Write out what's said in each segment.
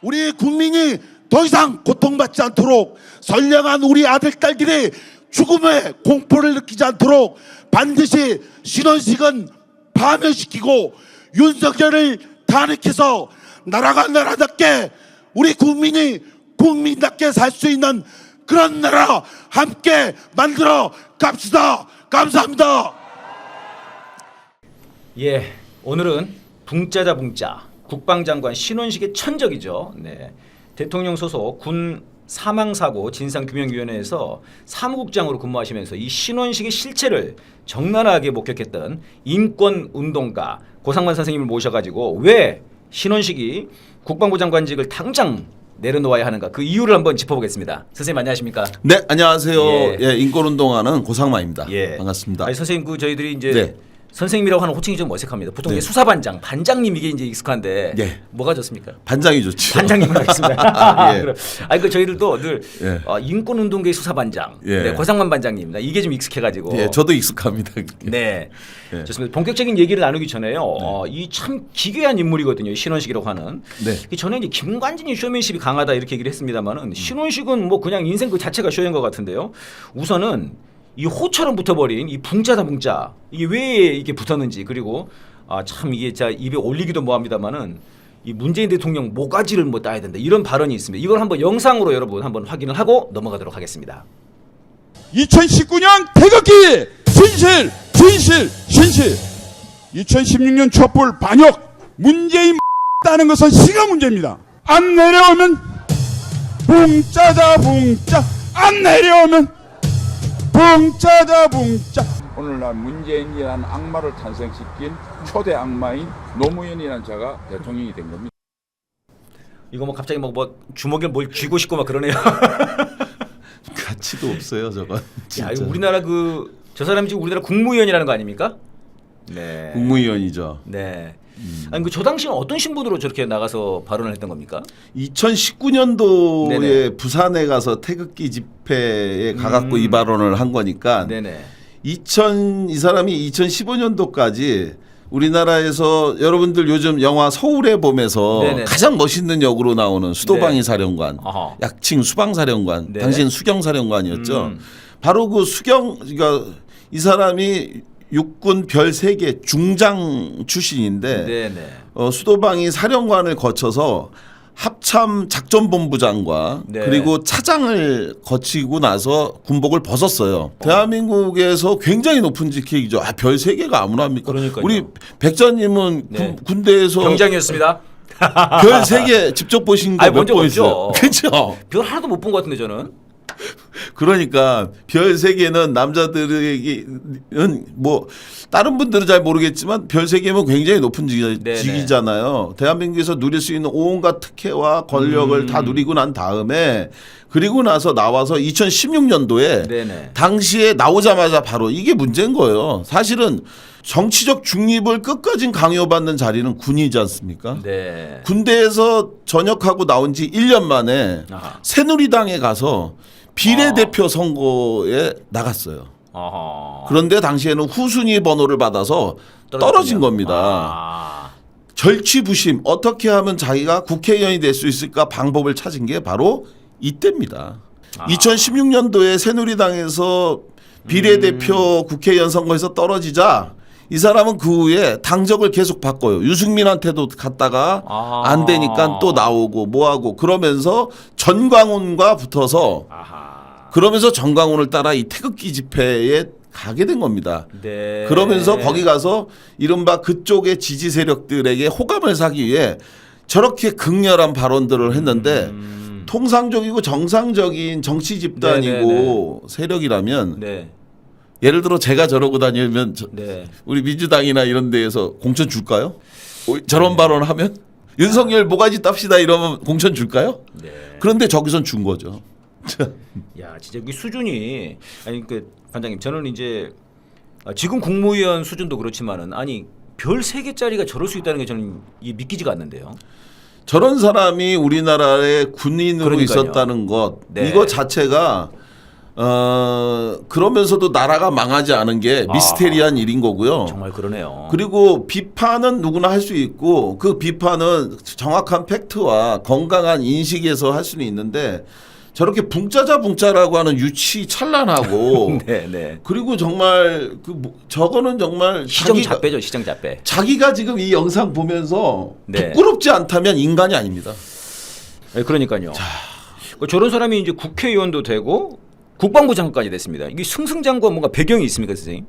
우리 국민이 더 이상 고통받지 않도록 선량한 우리 아들 딸들이 죽음의 공포를 느끼지 않도록 반드시 신원식은 파면시키고 윤석열을 탄핵해서 나라가 나라답게 우리 국민이 국민답게 살 수 있는 그런 나라 함께 만들어 갑시다. 감사합니다. 예, 오늘은 붕짜자 붕짜 국방장관 신원식의 천적이죠. 네, 대통령 소속 군 사망사고 진상규명위원회에서 사무국장으로 근무하시면서 이 신원식의 실체를 적나라하게 목격했던 인권운동가 고상만 선생님을 모셔가지고 왜 신원식이 국방부 장관직을 당장 내려놓아야 하는가 그 이유를 한번 짚어보겠습니다. 선생님 안녕하십니까? 네, 안녕하세요. 예. 예, 인권운동하는 고상마입니다. 예. 반갑습니다. 아니, 선생님 그 저희들이 이제 네. 선생님이라고 하는 호칭이 좀 어색합니다. 보통 네. 이제 수사반장, 반장님 이게 이제 익숙한데 예. 뭐가 좋습니까? 반장이 좋죠. 반장님으로 하겠습니다. 예. 그럼 아니 그 저희들도 늘 예. 인권운동계의 수사반장, 예. 네, 고상만 반장님입니다. 이게 좀 익숙해가지고. 예, 저도 익숙합니다. 네, 예. 좋습니다. 본격적인 얘기를 나누기 전에요. 이 참 기괴한 인물이거든요. 신원식이라고 하는. 네. 그 전에 이제 김관진이 쇼맨십이 강하다 이렇게 얘기를 했습니다만은 신원식은 뭐 그냥 인생 그 자체가 쇼인 것 같은데요. 우선은 이 호처럼 붙어버린 이 붕짜다 붕짜 이게 왜 이게 붙었는지 그리고 참 이게 자 입에 올리기도 뭐합니다만은 이 문재인 대통령 모가지를 뭐 따야 된다 이런 발언이 있습니다. 이걸 한번 영상으로 여러분 한번 확인을 하고 넘어가도록 하겠습니다. 2019년 태극기 진실 2016년 촛불 반역 문재인 따는 것은 시가 문제입니다. 안 내려오면 붕짜다 붕짜 안 내려오면 붕짜다 붕짜. 오늘날 문재인이라는 악마를 탄생시킨 초대 악마인 노무현이라는 자가 대통령이 된 겁니다. 이거 뭐 갑자기 뭐 주먹에 뭘 쥐고 싶고 막 그러네요. 가치도 없어요, 저건. 야, 진짜. 이거 우리나라 저 사람이 지금 우리나라 국무위원이라는 거 아닙니까? 네. 국무위원이죠. 네. 아니 그 저 당시는 어떤 신분으로 저렇게 나가서 발언을 했던 겁니까? 2019년도에 네네. 부산에 가서 태극기 집회에 가갖고 이 발언을 한 거니까 네네. 이 사람이 2015년도까지 우리나라에서 여러분들 요즘 영화 서울의 봄에서 네네. 가장 멋있는 역으로 나오는 수도방위 네. 사령관, 어허. 약칭 수방사령관, 네. 당시엔 수경사령관이었죠. 음. 바로 그 그러니까 이 사람이 육군 별 3개 중장 출신인데 네네. 수도방위 사령관을 거쳐서 합참 작전본부장과 네. 그리고 차장을 거치고 나서 군복을 벗었어요. 대한민국에서 굉장히 높은 직책이죠. 별 3개가 아무나 합니까? 그러니까요. 우리 백자님은 네. 군대에서 병장이었습니다. 별 3개 직접 보신 아니, 거 몇 먼저 번 없죠. 있어요? 그렇죠. 별 하나도 못 본 것 같은데 저는. 그러니까 별 3개는 남자들에게는 뭐 다른 분들은 잘 모르겠지만 별 3개면 굉장히 높은 네네. 직위잖아요. 대한민국에서 누릴 수 있는 온갖 특혜와 권력을 다 누리고 난 다음에 그리고 나서 나와서 2016년도에 네네. 당시에 나오자마자 바로 이게 문제인 거예요. 사실은 정치적 중립을 끝까지 강요받는 자리는 군이지 않습니까? 네. 군대에서 전역하고 나온 지 1년 만에 아하. 새누리당에 가서 비례대표 선거에 나갔어요. 어허. 그런데 당시에는 후순위 번호를 받아서 떨어진 겁니다. 아. 절치부심 어떻게 하면 자기가 국회의원이 될 수 있을까 방법을 찾은 게 바로 이때입니다. 2016년도에 새누리당에서 비례대표 국회의원 선거에서 떨어지자 이 사람은 그 후에 당적을 계속 바꿔요. 유승민한테도 갔다가 안 되니까 또 나오고 뭐하고 그러면서 전광훈과 붙어서 아하. 그러면서 전광훈을 따라 이 태극기 집회에 가게 된 겁니다. 네. 그러면서 거기 가서 이른바 그쪽의 지지 세력들에게 호감을 사기 위해 저렇게 극렬한 발언들을 했는데 통상적이고 정상적인 정치 집단이고 세력이라면 네. 예를 들어 제가 저러고 다니면 네. 우리 민주당이나 이런 데에서 공천 줄까요? 저런 발언을 하면 윤석열 모가지 땁시다 이러면 공천 줄까요? 네. 그런데 저기선 준 거죠. 야, 진짜 이 수준이 아니 그 반장님 저는 이제 지금 국무위원 수준도 그렇지만은 아니 별 3개짜리가 저럴 수 있다는 게 저는 이게 믿기지가 않는데요. 저런 사람이 우리나라의 군인으로 그러니까요. 있었다는 것 네. 이거 자체가 그러면서도 나라가 망하지 않은 게 미스테리한 일인 거고요. 정말 그러네요. 그리고 비판은 누구나 할 수 있고 그 비판은 정확한 팩트와 건강한 인식에서 할 수는 있는데 저렇게 붕짜자붕짜라고 하는 유치 찬란하고 네. 그리고 정말 저거는 정말 시정 잡배죠, 시정 잡배. 자기가 지금 이 영상 보면서 네. 부끄럽지 않다면 인간이 아닙니다. 네, 그러니까요. 저런 사람이 이제 국회의원도 되고 국방부 장관까지 됐습니다. 이게 승승장구한 뭔가 배경이 있습니까, 선생님?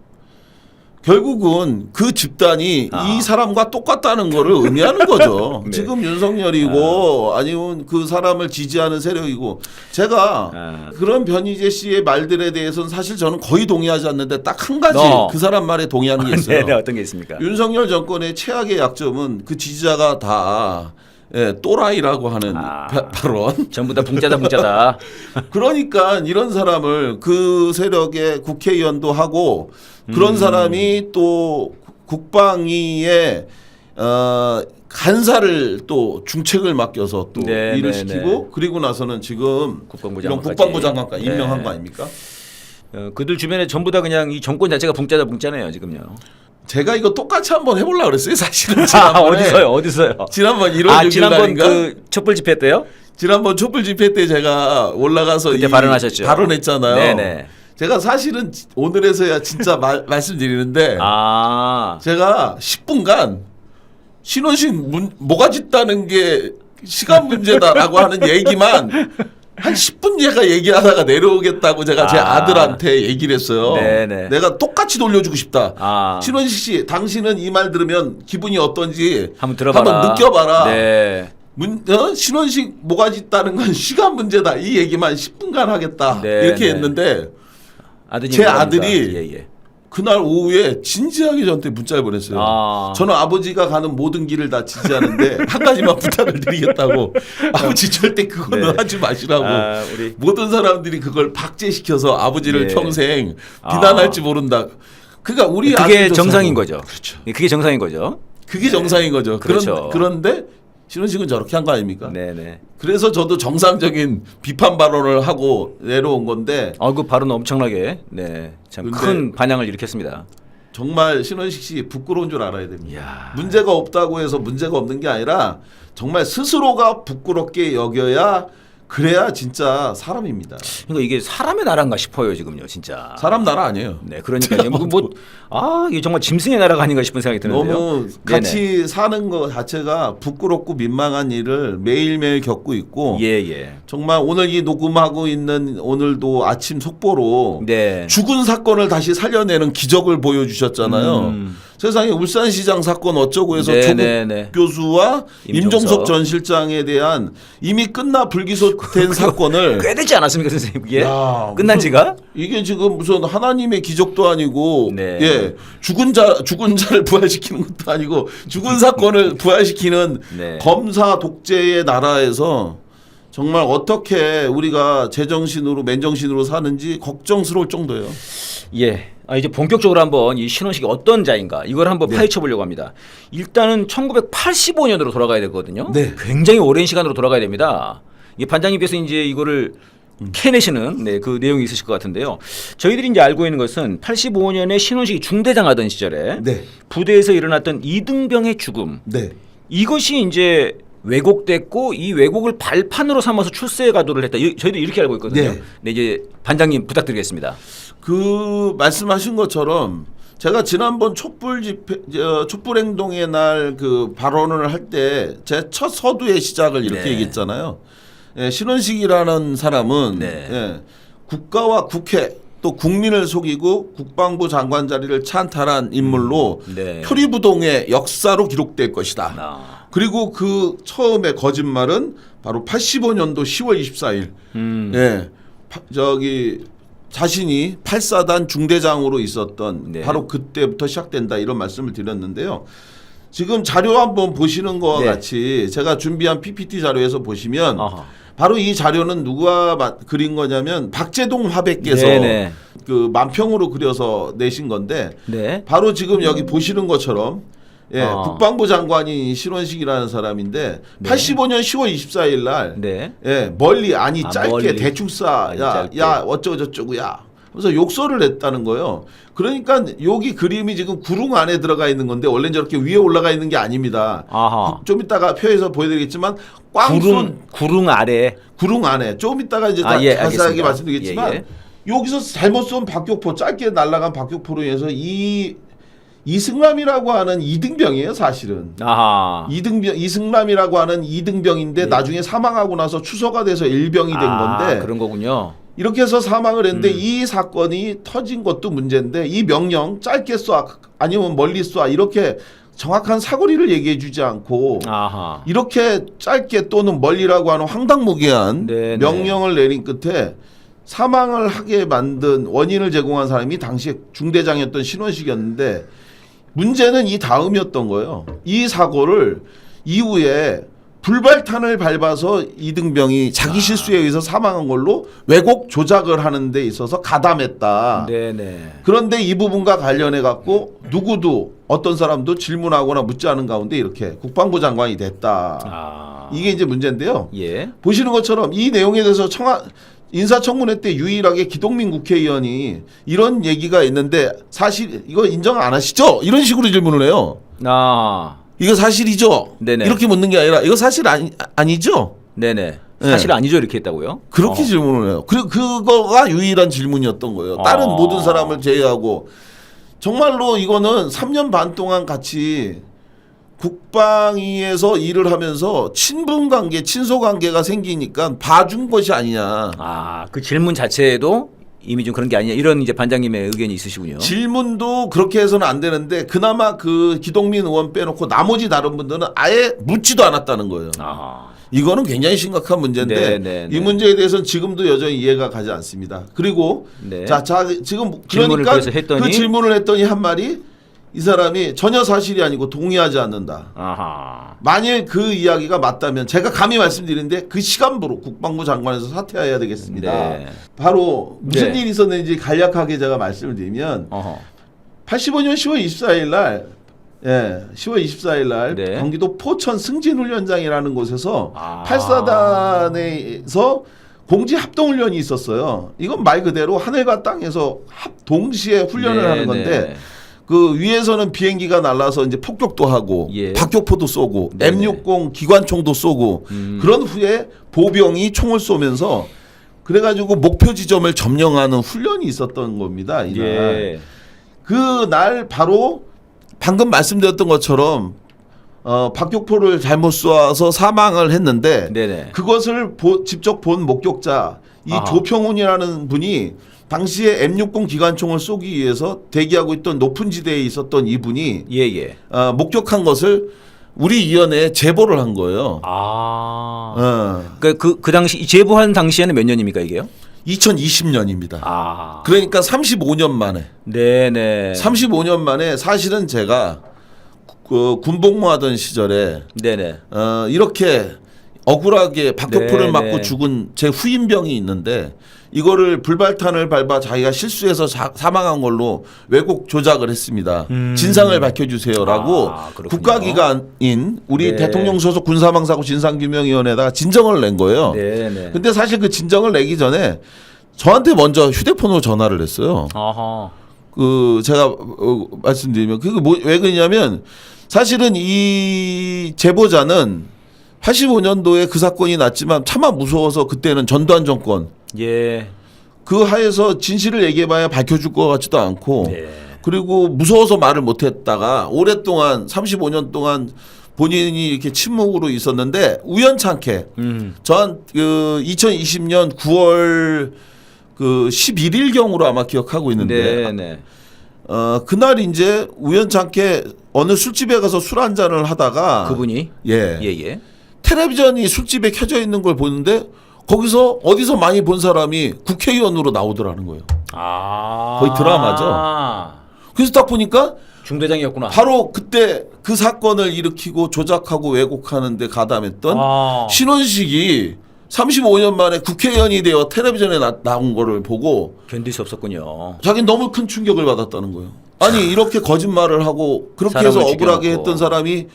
결국은 그 집단이 이 사람과 똑같다는 거를 의미하는 거죠. 네. 지금 윤석열이고 아니면 그 사람을 지지하는 세력이고 제가 그런 변희재 씨의 말들에 대해서는 사실 저는 거의 동의하지 않는데 딱 한 가지 그 사람 말에 동의하는 게 있어요. 네, 어떤 게 있습니까? 윤석열 정권의 최악의 약점은 그 지지자가 다 또라이라고 하는 발언. 전부 다 붕짜다. 그러니까 이런 사람을 그 세력의 국회의원도 하고 그런 사람이 또 국방위에 간사를 또 중책을 맡겨서 또 일을 시키고 그리고 나서는 지금 이런 국방부 장관까지 임명한 거 아닙니까? 그들 주변에 전부 다 그냥 이 정권 자체가 붕짜네요 지금요. 제가 이거 똑같이 한번 해보려고 그랬어요 사실은. 지난번에. 어디서요? 지난번 1월 6일 지난번 날인가? 그 촛불 집회 때요? 지난번 촛불 집회 때 제가 올라가서 그때 발언하셨죠. 발언했잖아요. 네네. 제가 사실은 오늘에서야 진짜 말씀드리는데 제가 10분간 신원식 뭐가 짙다는 게 시간 문제다라고 하는 얘기만 한 10분 제가 얘기하다가 내려오겠다고 제가 제 아들한테 얘기를 했어요. 네네. 내가 똑같이 돌려주고 싶다. 신원식 씨, 당신은 이 말 들으면 기분이 어떤지 한번 들어봐라. 한번 느껴봐라. 네. 신원식 뭐가 짙다는 건 시간 문제다. 이 얘기만 10분간 하겠다. 이렇게 했는데 제 아들이 그날 오후에 진지하게 저한테 문자를 보냈어요. 저는 아버지가 가는 모든 길을 다 지지하는데 한 가지만 부탁을 드리겠다고. 아버지 절대 그거는 하지 마시라고. 모든 사람들이 그걸 박제시켜서 아버지를 평생 비난할지 모른다. 그러니까 우리 그게 정상인 거죠. 그렇죠. 그게 정상인 거죠. 그게 정상인 거죠. 그렇죠. 그런데 신원식은 저렇게 한 거 아닙니까? 네네. 그래서 저도 정상적인 비판 발언을 하고 내려온 건데. 그 발언 엄청나게 참 큰 반향을 일으켰습니다. 정말 신원식 씨 부끄러운 줄 알아야 됩니다. 이야. 문제가 없다고 해서 문제가 없는 게 아니라 정말 스스로가 부끄럽게 여겨야 그래야 진짜 사람입니다. 그러니까 이게 사람의 나라인가 싶어요 지금요 진짜. 사람 나라 아니에요. 네, 그러니까요. 이게 정말 짐승의 나라가 아닌가 싶은 생각이 드는데요. 너무 같이 사는 거 자체가 부끄럽고 민망한 일을 매일매일 겪고 있고. 정말 오늘 이 녹음하고 있는 오늘도 아침 속보로 죽은 사건을 다시 살려내는 기적을 보여주셨잖아요. 세상에 울산시장 사건 어쩌고 해서 조국 교수와 임종석 전 실장에 대한 이미 끝나 불기소된 사건을 꽤 되지 않았습니까 선생님 이게? 끝난 지가? 이게 지금 무슨 하나님의 기적도 아니고 죽은 자를 부활시키는 것도 아니고 죽은 사건을 부활시키는 검사 독재의 나라에서 정말 어떻게 우리가 제정신으로 맨정신으로 사는지 걱정스러울 정도예요. 이제 본격적으로 한번 이 신원식이 어떤 자인가 이걸 한번 파헤쳐 보려고 합니다. 일단은 1985년으로 돌아가야 되거든요. 굉장히 오랜 시간으로 돌아가야 됩니다. 반장님께서 이제 이거를 캐내시는 그 내용이 있으실 것 같은데요. 저희들이 이제 알고 있는 것은 85년에 신원식이 중대장 하던 시절에 부대에서 일어났던 이등병의 죽음. 이것이 이제 왜곡됐고 이 왜곡을 발판으로 삼아서 출세 가도를 했다. 저희도 이렇게 알고 있거든요. 이제 반장님 부탁드리겠습니다. 그 말씀하신 것처럼 제가 지난번 촛불 행동의 날 그 발언을 할 때 제 첫 서두의 시작을 이렇게 얘기했잖아요. 신원식이라는 사람은 국가와 국회 또 국민을 속이고 국방부 장관 자리를 찬탈한 인물로 표리부동의 역사로 기록될 것이다. 그리고 그 처음에 거짓말은 바로 85년도 10월 24일 자신이 8사단 중대장으로 있었던 바로 그때부터 시작된다 이런 말씀을 드렸는데요. 지금 자료 한번 보시는 것과 같이 제가 준비한 PPT 자료에서 보시면 바로 이 자료는 누가 그린 거냐면 박재동 화백께서 그 만평으로 그려서 내신 건데 바로 지금 여기 보시는 것처럼 예, 국방부 장관이 신원식이라는 사람인데 네. 85년 10월 24일 날 네. 예, 멀리 아니 짧게 멀리. 대충 쏴. 아니, 야, 짧게. 야, 어쩌고 저쩌고야. 그래서 욕설을 냈다는 거예요. 그러니까 여기 그림이 지금 구릉 안에 들어가 있는 건데 원래는 저렇게 위에 올라가 있는 게 아닙니다. 아하. 좀 이따가 표에서 보여드리겠지만 꽝쏜 구릉 아래. 구릉 안에 좀 이따가 이제 아, 예, 자세하게 알겠습니다. 말씀드리겠지만 예, 여기서 잘못 쏜 박격포 짧게 날아간 박격포로 인해서 이승남이라고 하는 이등병이에요 사실은. 아하. 이승남이라고 하는 이등병인데 네. 나중에 사망하고 나서 추서가 돼서 일병이 된 건데 그런 거군요. 이렇게 해서 사망을 했는데 이 사건이 터진 것도 문제인데 이 명령 짧게 쏴 아니면 멀리 쏴 이렇게 정확한 사거리를 얘기해 주지 않고 아하. 이렇게 짧게 또는 멀리라고 하는 황당무계한 네네. 명령을 내린 끝에 사망을 하게 만든 원인을 제공한 사람이 당시에 중대장이었던 신원식이었는데 문제는 이 다음이었던 거예요. 이 사고를 이후에 불발탄을 밟아서 이등병이 자기 실수에 의해서 사망한 걸로 왜곡 조작을 하는 데 있어서 가담했다. 네네. 그런데 이 부분과 관련해 갖고 누구도 어떤 사람도 질문하거나 묻지 않은 가운데 이렇게 국방부 장관이 됐다. 아. 이게 이제 문제인데요. 예. 보시는 것처럼 이 내용에 대해서 인사청문회 때 유일하게 기동민 국회의원이 이런 얘기가 있는데 사실 이거 인정 안 하시죠? 이런 식으로 질문을 해요. 아. 이거 사실이죠? 네네. 이렇게 묻는 게 아니라 이거 사실 아니죠? 네네. 사실 아니죠 이렇게 했다고요? 그렇게 질문을 해요. 그리고 그거가 유일한 질문이었던 거예요. 다른 모든 사람을 제외하고 정말로 이거는 3년 반 동안 같이 국방위에서 일을 하면서 친분 관계, 친소 관계가 생기니까 봐준 것이 아니냐. 아, 그 질문 자체에도 이미 좀 그런 게 아니냐 이런 이제 반장님의 의견이 있으시군요. 질문도 그렇게 해서는 안 되는데 그나마 그 기동민 의원 빼놓고 나머지 다른 분들은 아예 묻지도 않았다는 거예요. 아. 이거는 굉장히 심각한 문제인데 네. 이 문제에 대해서는 지금도 여전히 이해가 가지 않습니다. 그리고 네. 자 지금 질문을 그러니까 그래서 했더니? 그 질문을 했더니 한 말이 이 사람이 전혀 사실이 아니고 동의하지 않는다. 아하. 만일 그 이야기가 맞다면 제가 감히 말씀드리는데 그 시간부로 국방부 장관에서 사퇴해야 되겠습니다. 네. 바로 무슨 네. 일이 있었는지 간략하게 제가 말씀을 드리면 어허. 85년 10월 24일 날 10월 24일 날 네. 경기도 포천 승진훈련장이라는 곳에서 아. 8사단에서 공지 합동훈련이 있었어요. 이건 말 그대로 하늘과 땅에서 동시에 훈련을 네, 하는 건데 네. 그 위에서는 비행기가 날라서 이제 폭격도 하고 예. 박격포도 쏘고 네네. M60 기관총도 쏘고 그런 후에 보병이 총을 쏘면서 그래가지고 목표 지점을 점령하는 훈련이 있었던 겁니다. 이날. 예. 그날 바로 방금 말씀드렸던 것처럼 박격포를 잘못 쏘아서 사망을 했는데 네네. 그것을 직접 본 목격자 이 아하. 조평훈이라는 분이 당시에 M60 기관총을 쏘기 위해서 대기하고 있던 높은 지대에 있었던 이분이 예예. 목격한 것을 우리 위원회에 제보를 한 거예요. 아. 그 당시 제보한 당시에는 몇 년입니까 이게요? 2020년입니다. 아. 그러니까 35년 만에. 네네. 35년 만에 사실은 제가 그 군복무하던 시절에 네네. 이렇게 억울하게 박격포를 네, 맞고 네. 죽은 제 후임병이 있는데 이거를 불발탄을 밟아 자기가 실수해서 사망한 걸로 왜곡 조작을 했습니다. 진상을 밝혀주세요라고 아, 그렇군요. 국가기관인 우리 네. 대통령 소속 군사망사고 진상규명위원회에다가 진정을 낸 거예요. 네네. 근데 사실 그 진정을 내기 전에 저한테 먼저 휴대폰으로 전화를 했어요. 아하. 그 제가 말씀드리면 그게 왜 그러냐면 사실은 이 제보자는 85년도에 그 사건이 났지만 차마 무서워서 그때는 전두환 정권 예. 그 하에서 진실을 얘기해봐야 밝혀줄 것 같지도 않고 네. 그리고 무서워서 말을 못했다가 오랫동안 35년 동안 본인이 이렇게 침묵으로 있었는데 우연찮게 전 그 2020년 9월 그 11일경으로 아마 기억하고 있는데 네네. 그날 이제 우연찮게 어느 술집에 가서 술 한 잔을 하다가 그분이 예. 예예. 텔레비전이 술집에 켜져 있는 걸 보는데 거기서 어디서 많이 본 사람이 국회의원으로 나오더라는 거예요. 아. 거의 드라마죠. 그래서 딱 보니까 중대장이었구나. 바로 그때 그 사건을 일으키고 조작하고 왜곡하는 데 가담했던 아. 신원식이 35년 만에 국회의원이 되어 텔레비전에 나온 거를 보고 견딜 수 없었군요. 자기는 너무 큰 충격을 받았다는 거예요. 아니 이렇게 거짓말을 하고 그렇게 해서 사람을 억울하게 죽여놓고. 했던 사람이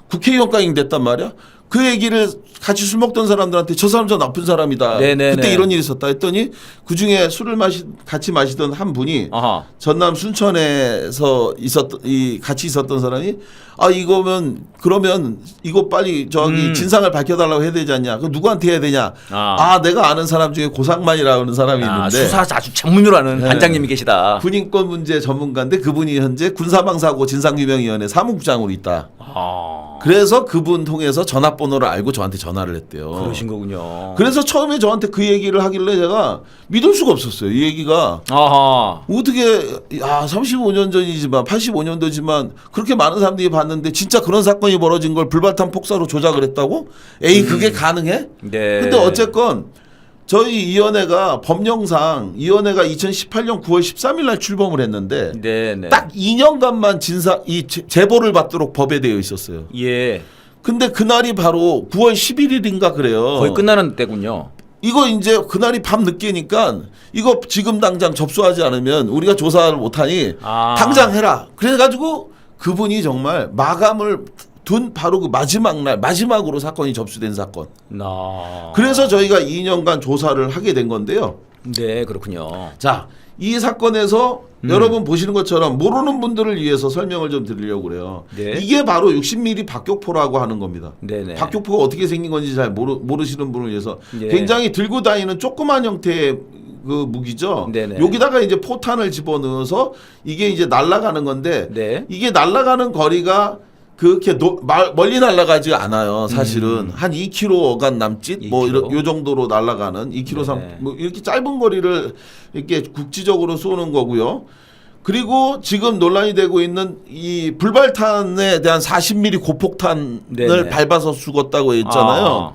국회의원까지 됐단 말이야. 그 얘기를 같이 술 먹던 사람들한테 저 사람 저 나쁜 사람이다. 네네네. 그때 이런 일이 있었다 했더니 그 중에 술을 같이 마시던 한 분이 아하. 전남 순천에서 같이 있었던 사람이 아 이거면 그러면 이거 빨리 저기 진상을 밝혀달라고 해야 되지 않냐? 그 누구한테 해야 되냐? 아. 내가 아는 사람 중에 고상만이라는 사람이 있는데 수사 아주 전문으로 하는 네. 반장님이 계시다. 군인권 문제 전문가인데 그분이 현재 군사망사고 진상규명위원회 사무국장으로 있다. 그래서 그분 통해서 전화번호를 알고 저한테 전화를 했대요. 그러신 거군요. 그래서 처음에 저한테 그 얘기를 하길래 제가 믿을 수가 없었어요. 이 얘기가 아하. 어떻게 35년 전이지만 85년도지만 그렇게 많은 사람들이 봤는데 진짜 그런 사건이 벌어진 걸 불발탄 폭사로 조작을 했다고? 에이 그게 가능해? 네. 근데 어쨌건 저희 위원회가 법령상 위원회가 2018년 9월 13일 날 출범을 했는데 네네. 딱 2년간만 제보를 받도록 법에 되어 있었어요. 예. 근데 그날이 바로 9월 11일인가 그래요. 거의 끝나는 때군요. 이거 이제 그날이 밤 늦게니까 이거 지금 당장 접수하지 않으면 우리가 조사를 못하니 당장 해라. 그래가지고 그분이 정말 마감을 둔 바로 그 마지막 날 마지막으로 사건이 접수된 사건. 그래서 저희가 2년간 조사를 하게 된 건데요. 네, 그렇군요. 자, 이 사건에서 여러분 보시는 것처럼 모르는 분들을 위해서 설명을 좀 드리려고 그래요. 네. 이게 바로 60mm 박격포라고 하는 겁니다. 네네. 박격포가 어떻게 생긴 건지 잘 모르시는 분을 위해서 예. 굉장히 들고 다니는 조그만 형태의 그 무기죠. 네네. 여기다가 이제 포탄을 집어넣어서 이게 이제 날아가는 건데 네. 이게 날아가는 거리가 그렇게 멀리 날아가지 않아요. 사실은 한 2km간 남짓 뭐 2km? 요 정도로 날아가는 2km 네. 뭐 이렇게 짧은 거리를 이렇게 국지적으로 쏘는 거고요. 그리고 지금 논란이 되고 있는 이 불발탄에 대한 40mm 고폭탄을 네네. 밟아서 죽었다고 했잖아요.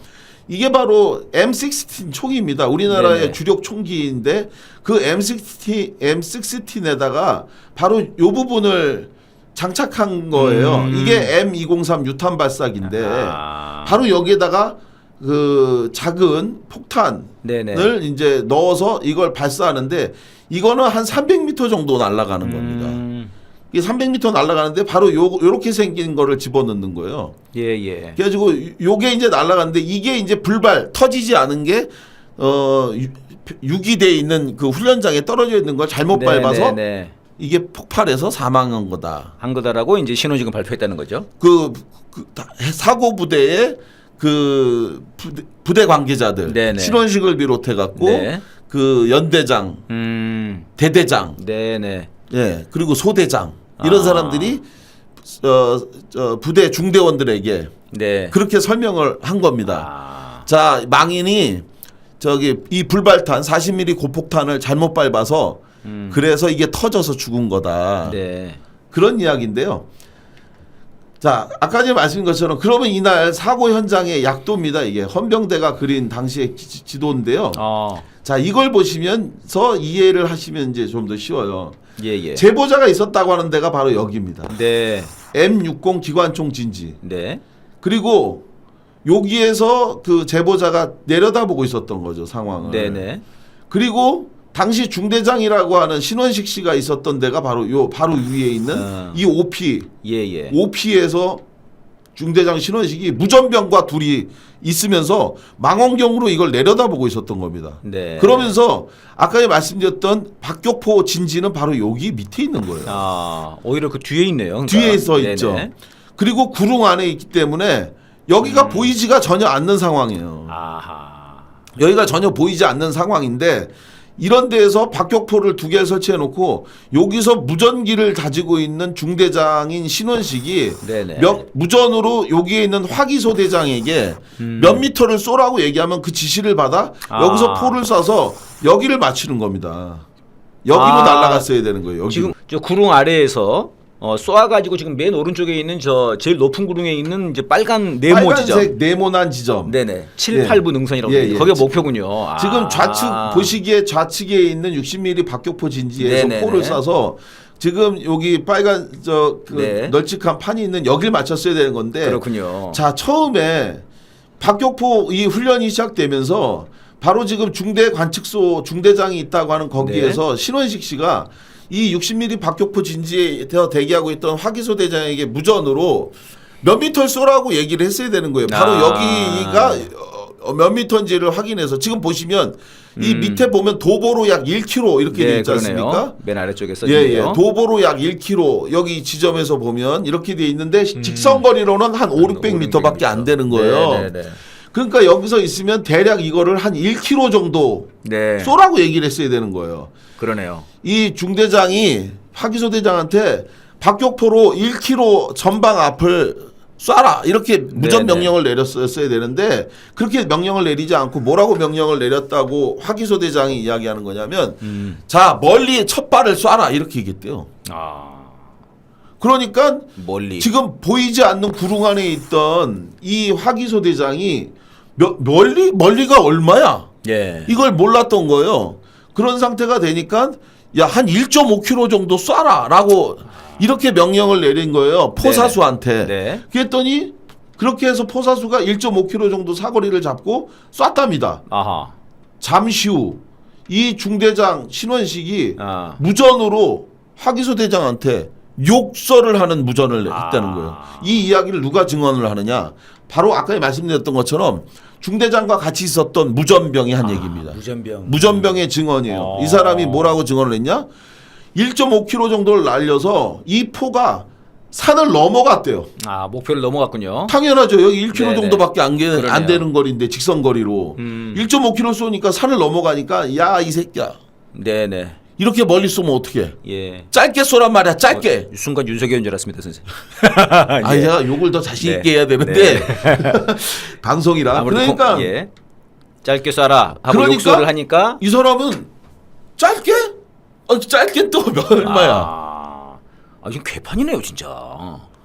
이게 바로 M16 총입니다. 우리나라의 네네. 주력 총기인데 그 M16에다가 바로 요 부분을 장착한 거예요. 이게 M203 유탄 발사기인데 바로 여기에다가 그 작은 폭탄을 네네. 이제 넣어서 이걸 발사하는데 이거는 한 300m 정도 날아가는 겁니다. 이게 300m 날아가는데 바로 요렇게 생긴 거를 집어넣는 거예요. 예. 그래가지고 요게 이제 날아가는데 이게 이제 터지지 않은 게 유기돼 있는 그 훈련장에 떨어져 있는 걸 잘못 밟아서 네네. 이게 폭발해서 사망한 거다. 한 거다라고 이제 신원지금 발표했다는 거죠. 사고 부대의 그 부대 관계자들 네네. 신원식을 비롯해 갖고 네. 그 연대장, 대대장, 네네. 예 그리고 소대장 이런 사람들이 부대 중대원들에게 네. 그렇게 설명을 한 겁니다. 자 망인이 이 불발탄 40mm 고폭탄을 잘못 밟아서 그래서 이게 터져서 죽은 거다. 네. 그런 이야기인데요. 자, 아까 전에 말씀드린 것처럼 그러면 이날 사고 현장의 약도입니다. 이게 헌병대가 그린 당시의 지도인데요. 자, 이걸 보시면서 이해를 하시면 이제 좀 더 쉬워요. 예. 제보자가 있었다고 하는 데가 바로 여기입니다. 네. M60 기관총 진지. 네. 그리고 여기에서 그 제보자가 내려다보고 있었던 거죠, 상황을. 네네. 그리고 당시 중대장이라고 하는 신원식 씨가 있었던 데가 바로 위에 있는 이 OP. 예. OP에서 중대장 신원식이 무전병과 둘이 있으면서 망원경으로 이걸 내려다보고 있었던 겁니다. 네. 그러면서 아까 말씀드렸던 박격포 진지는 바로 여기 밑에 있는 거예요. 오히려 그 뒤에 있네요. 그러니까. 뒤에 서 네네. 있죠. 그리고 구릉 안에 있기 때문에 여기가 보이지가 전혀 않는 상황이에요. 여기가 전혀 보이지 않는 상황인데 이런 데에서 박격포를 2개 설치해 놓고 여기서 무전기를 가지고 있는 중대장인 신원식이 네네. 무전으로 여기에 있는 화기소 대장에게 몇 미터를 쏘라고 얘기하면 그 지시를 받아 여기서 포를 쏴서 여기를 맞추는 겁니다. 여기로 날아갔어야 되는 거예요. 여기로. 지금 저 구릉 아래에서 쏘아가지고 지금 맨 오른쪽에 있는 저 제일 높은 구릉에 있는 이제 빨간 네모 지점. 빨간색 네모난 지점. 네네. 7, 8부 능선이라고 예, 거기가 목표군요. 지금 좌측 보시기에 좌측에 있는 60mm 박격포 진지에서 네네네. 포를 쏴서 지금 여기 빨간 네. 널찍한 판이 있는 여길 맞췄어야 되는 건데. 그렇군요. 자 처음에 박격포 이 훈련이 시작되면서 바로 지금 중대 관측소 중대장이 있다고 하는 거기에서 신원식 씨가 이 60mm 박격포 진지에서 대기하고 있던 화기소 대장에게 무전으로 몇 미터를 쏘라고 얘기를 했어야 되는 거예요. 바로 여기가 몇 미터인지를 확인해서 지금 보시면 이 밑에 보면 도보로 약 1km 이렇게 네, 되어 있지 않습니까? 그러네요. 맨 아래쪽에 예, 써있네요. 도보로 약 1km 여기 지점에서 보면 이렇게 돼 있는데 직선거리로는 한 500~600m밖에 안 되는 거예요. 네, 네, 네. 그러니까 여기서 있으면 대략 이거를 한 1km 정도 네. 쏘라고 얘기를 했어야 되는 거예요. 그러네요. 이 중대장이 화기소 대장한테 박격포로 1km 전방 앞을 쏴라 이렇게 무전 네네. 명령을 내렸어야 되는데 그렇게 명령을 내리지 않고 뭐라고 명령을 내렸다고 화기소 대장이 이야기하는 거냐면 자 멀리 첫 발을 쏴라 이렇게 얘기했대요. 그러니까 멀리. 지금 보이지 않는 구릉 안에 있던 이 화기소 대장이 멀리가 얼마야? 예. 이걸 몰랐던 거예요. 그런 상태가 되니까 야 한 1.5km 정도 쏴라라고 이렇게 명령을 내린 거예요. 포사수한테. 네. 그랬더니 그렇게 해서 포사수가 1.5km 정도 사거리를 잡고 쐈답니다. 아하. 잠시 후 이 중대장 신원식이 아. 무전으로 화기소 대장한테 욕설을 하는 무전을 했다는 거예요. 이 이야기를 누가 증언을 하느냐? 바로 아까 말씀드렸던 것처럼 중대장과 같이 있었던 무전병이 한 얘기입니다. 무전병. 무전병의 증언이에요. 이 사람이 뭐라고 증언을 했냐? 1.5km 정도를 날려서 이 포가 산을 넘어갔대요. 아, 목표를 넘어갔군요. 당연하죠. 여기 1km 네네. 정도밖에 안 그러네요. 되는 거리인데 직선 거리로 1.5km 쏘니까 산을 넘어가니까 야 이 새끼야 네네. 이렇게 멀리 쏘면 어떡해? 예. 짧게 쏘란 말이야. 짧게. 순간 윤석열인 줄 알았습니다, 선생님. 아니 제가 욕을 더 자신 있게 네. 해야 되는데 방송이라. 아무래도 그러니까 예. 짧게 쏴라 하고 그러니까 욕설을 하니까 이 사람은 짧게? 짧게 또 얼마야? 아, 이건 괴판이네요, 진짜.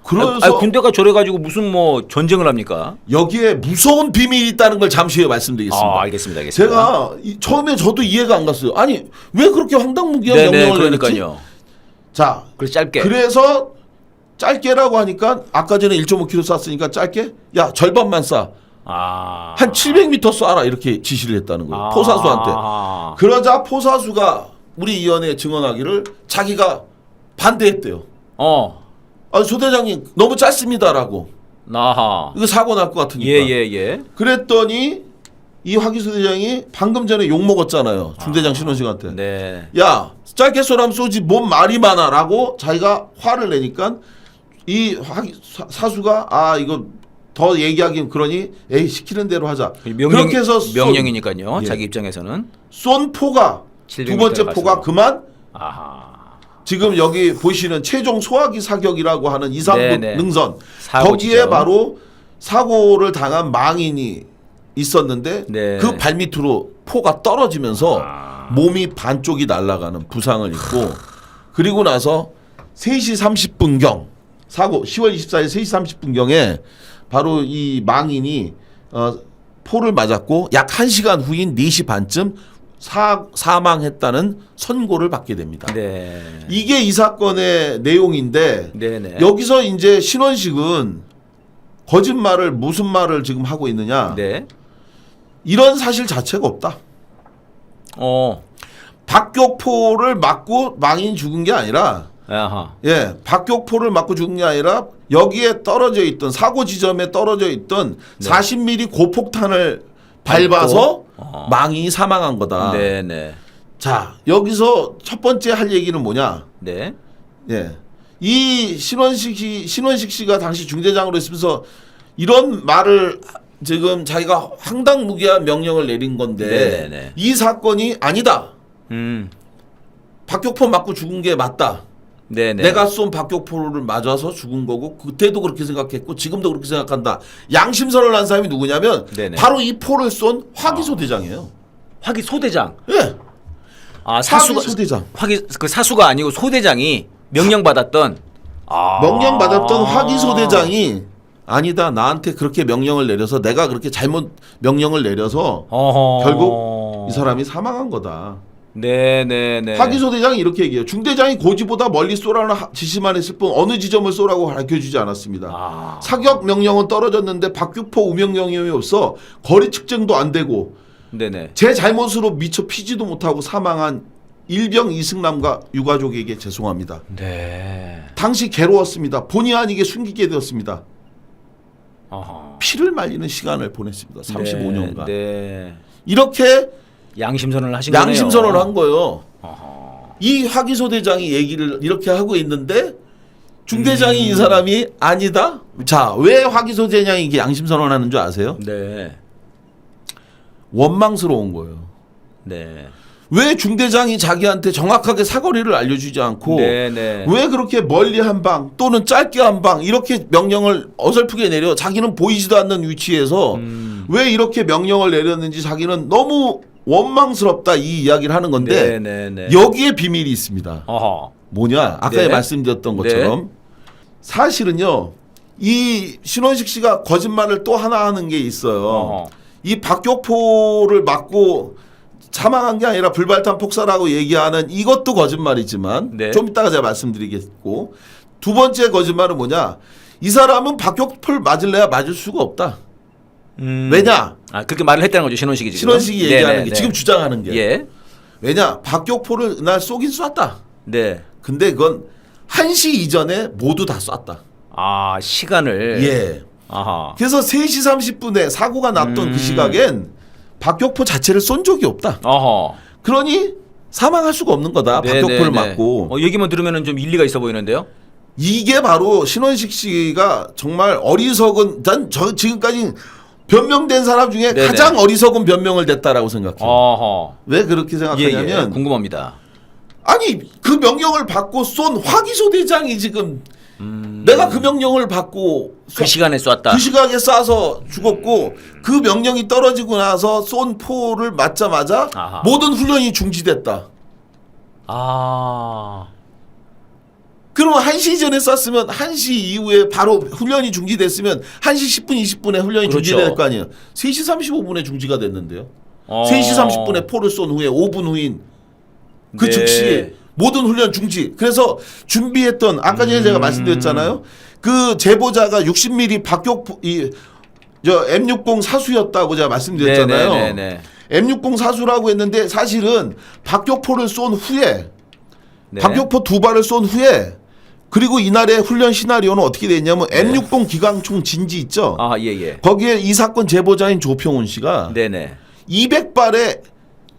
그래서 아니, 군대가 저래가지고 무슨 뭐 전쟁을 합니까? 여기에 무서운 비밀이 있다는 걸 잠시 후에 말씀드리겠습니다. 아, 알겠습니다, 알겠습니다. 제가 처음에 저도 이해가 안 갔어요. 아니 왜 그렇게 황당무계한 네네, 명령을 내렸지? 그러니까요. 자, 그래서 짧게. 그래서 짧게라고 하니까 아까 전에 1.5km 쐈으니까 짧게 야 절반만 쏴. 아. 한 700m 쏴라 이렇게 지시를 했다는 거예요. 포사수한테. 아. 그러자 포사수가 우리 위원회에 증언하기를 자기가 반대했대요. 소 대장님 너무 짧습니다라고. 나하. 이거 사고 날 것 같으니까. 예. 그랬더니 이 화기소 대장이 방금 전에 욕 먹었잖아요. 중대장 신원식한테. 네. 야 짧게 쏘라면 쏘지 뭔 말이 많아라고 자기가 화를 내니까 이 사수가 아 이거 더 얘기하긴 그러니 에이 시키는 대로 하자. 그렇게 해서 명령이니까요. 예. 자기 입장에서는 쏜 포가 두 700m 번째 포가 갔어요. 그만 아하. 지금 여기 보시는 최종 소화기 사격이라고 하는 이상부 네네. 능선 사고 거기에 지점. 바로 사고를 당한 망인이 있었는데 네. 그 발밑으로 포가 떨어지면서 몸이 반쪽이 날아가는 부상을 입고 그리고 나서 3시 30분경 사고 10월 24일 3시 30분경에 바로 이 망인이 포를 맞았고 약 1시간 후인 4시 반쯤 사망했다는 선고를 받게 됩니다. 네. 이게 이 사건의 내용인데 네네. 여기서 이제 신원식은 거짓말을 무슨 말을 지금 하고 있느냐? 네. 이런 사실 자체가 없다. 박격포를 맞고 망인 죽은 게 아니라 아하. 박격포를 맞고 죽은 게 아니라 여기에 떨어져 있던 사고 지점에 떨어져 있던 40mm 고폭탄을 밟아서 망인이 사망한 거다. 네네. 자, 여기서 첫 번째 할 얘기는 뭐냐? 네. 이 신원식 씨가 당시 중대장으로 있으면서 이런 말을 지금 자기가 황당무계한 명령을 내린 건데 네네네. 이 사건이 아니다. 음. 박격포 맞고 죽은 게 맞다. 네네. 내가 쏜 박격포를 맞아서 죽은 거고 그때도 그렇게 생각했고 지금도 그렇게 생각한다. 양심선을 한 사람이 누구냐면 네네. 바로 이 포를 쏜 화기소 대장이에요. 화기 소대장. 예. 아, 사수가 화기소 대장. 그 사수가 아니고 소대장이 명령 받았던 명령 받았던 화기소 대장이 아니다. 나한테 그렇게 명령을 내려서 내가 그렇게 잘못 명령을 내려서 결국 이 사람이 사망한 거다. 네네네. 화기소 대장이 이렇게 얘기해요. 중대장이 고지보다 멀리 쏘라는 지시만 했을 뿐 어느 지점을 쏘라고 가르쳐주지 않았습니다. 사격 명령은 떨어졌는데 박격포 우명령이 없어 거리 측정도 안 되고 네네. 제 잘못으로 미처 피지도 못하고 사망한 일병 이승남과 유가족에게 죄송합니다. 네. 당시 괴로웠습니다. 본의 아니게 숨기게 되었습니다. 어허. 피를 말리는 시간을 보냈습니다. 35년간. 네. 이렇게 양심선언을 하신 거네요. 양심선언을 한 거예요. 어허. 이 화기소 대장이 얘기를 이렇게 하고 있는데 중대장이 이 사람이 아니다. 자, 왜 화기소 대장이 이게 양심선언하는 줄 아세요? 네. 원망스러운 거예요. 네. 왜 중대장이 자기한테 정확하게 사거리를 알려주지 않고 네, 네. 왜 그렇게 멀리 한 방 또는 짧게 한 방 이렇게 명령을 어설프게 내려 자기는 보이지도 않는 위치에서 왜 이렇게 명령을 내렸는지 자기는 너무 원망스럽다 이 이야기를 하는 건데 네, 네, 네. 여기에 비밀이 있습니다. 어허. 뭐냐 아까 네. 말씀드렸던 것처럼 사실은요 이 신원식 씨가 거짓말을 또 하나 하는 게 있어요. 어허. 이 박격포를 맞고 사망한 게 아니라 불발탄 폭사라고 얘기하는 이것도 거짓말이지만 네. 좀 이따가 제가 말씀드리겠고 두 번째 거짓말은 뭐냐 이 사람은 박격포를 맞을래야 맞을 수가 없다. 왜냐 아 그렇게 말을 했다는 거죠 신원식이 지금. 신원식이 얘기하는 네, 게 네. 지금 주장하는 게 예. 왜냐 박격포를 날 쏘긴 쐈다. 네. 근데 그건 1시 이전에 모두 다 쐈다. 아 시간을. 예. 아하. 그래서 3시 30분에 사고가 났던 그 시각엔 박격포 자체를 쏜 적이 없다. 어허. 그러니 사망할 수가 없는 거다. 네, 박격포를 네, 네. 맞고. 얘기만 들으면은 좀 일리가 있어 보이는데요. 이게 바로 신원식 씨가 정말 어리석은 저 지금까지 변명된 사람 중에 네네. 가장 어리석은 변명을 냈다라고 생각해요. 어허. 왜 그렇게 예, 생각하냐면 궁금합니다. 아니 그 명령을 받고 쏜 화기소 대장이 지금 내가 그 명령을 받고 그 시간에 쐈다. 그 시각에 쏴서 죽었고 그 명령이 떨어지고 나서 쏜 포를 맞자마자 아하. 모든 훈련이 중지됐다. 아. 그럼 1시 전에 쐈으면 1시 이후에 바로 훈련이 중지됐으면 1시 10분 20분에 훈련이 그렇죠. 중지될 거 아니에요. 3시 35분에 중지가 됐는데요. 어. 3시 30분에 포를 쏜 후에 5분 후인 그 네. 즉시 모든 훈련 중지. 그래서 준비했던 아까 전에 제가 말씀드렸잖아요. 그 제보자가 60mm 박격포 저 M60 사수였다고 제가 말씀드렸잖아요. 네네네네. M60 사수라고 했는데 사실은 박격포를 쏜 후에 네. 박격포 2발을 쏜 후에 그리고 이날의 훈련 시나리오는 어떻게 됐냐면 M60 기관총 진지 있죠. 아 예예. 거기에 이 사건 제보자인 조평훈 씨가 네네. 200발의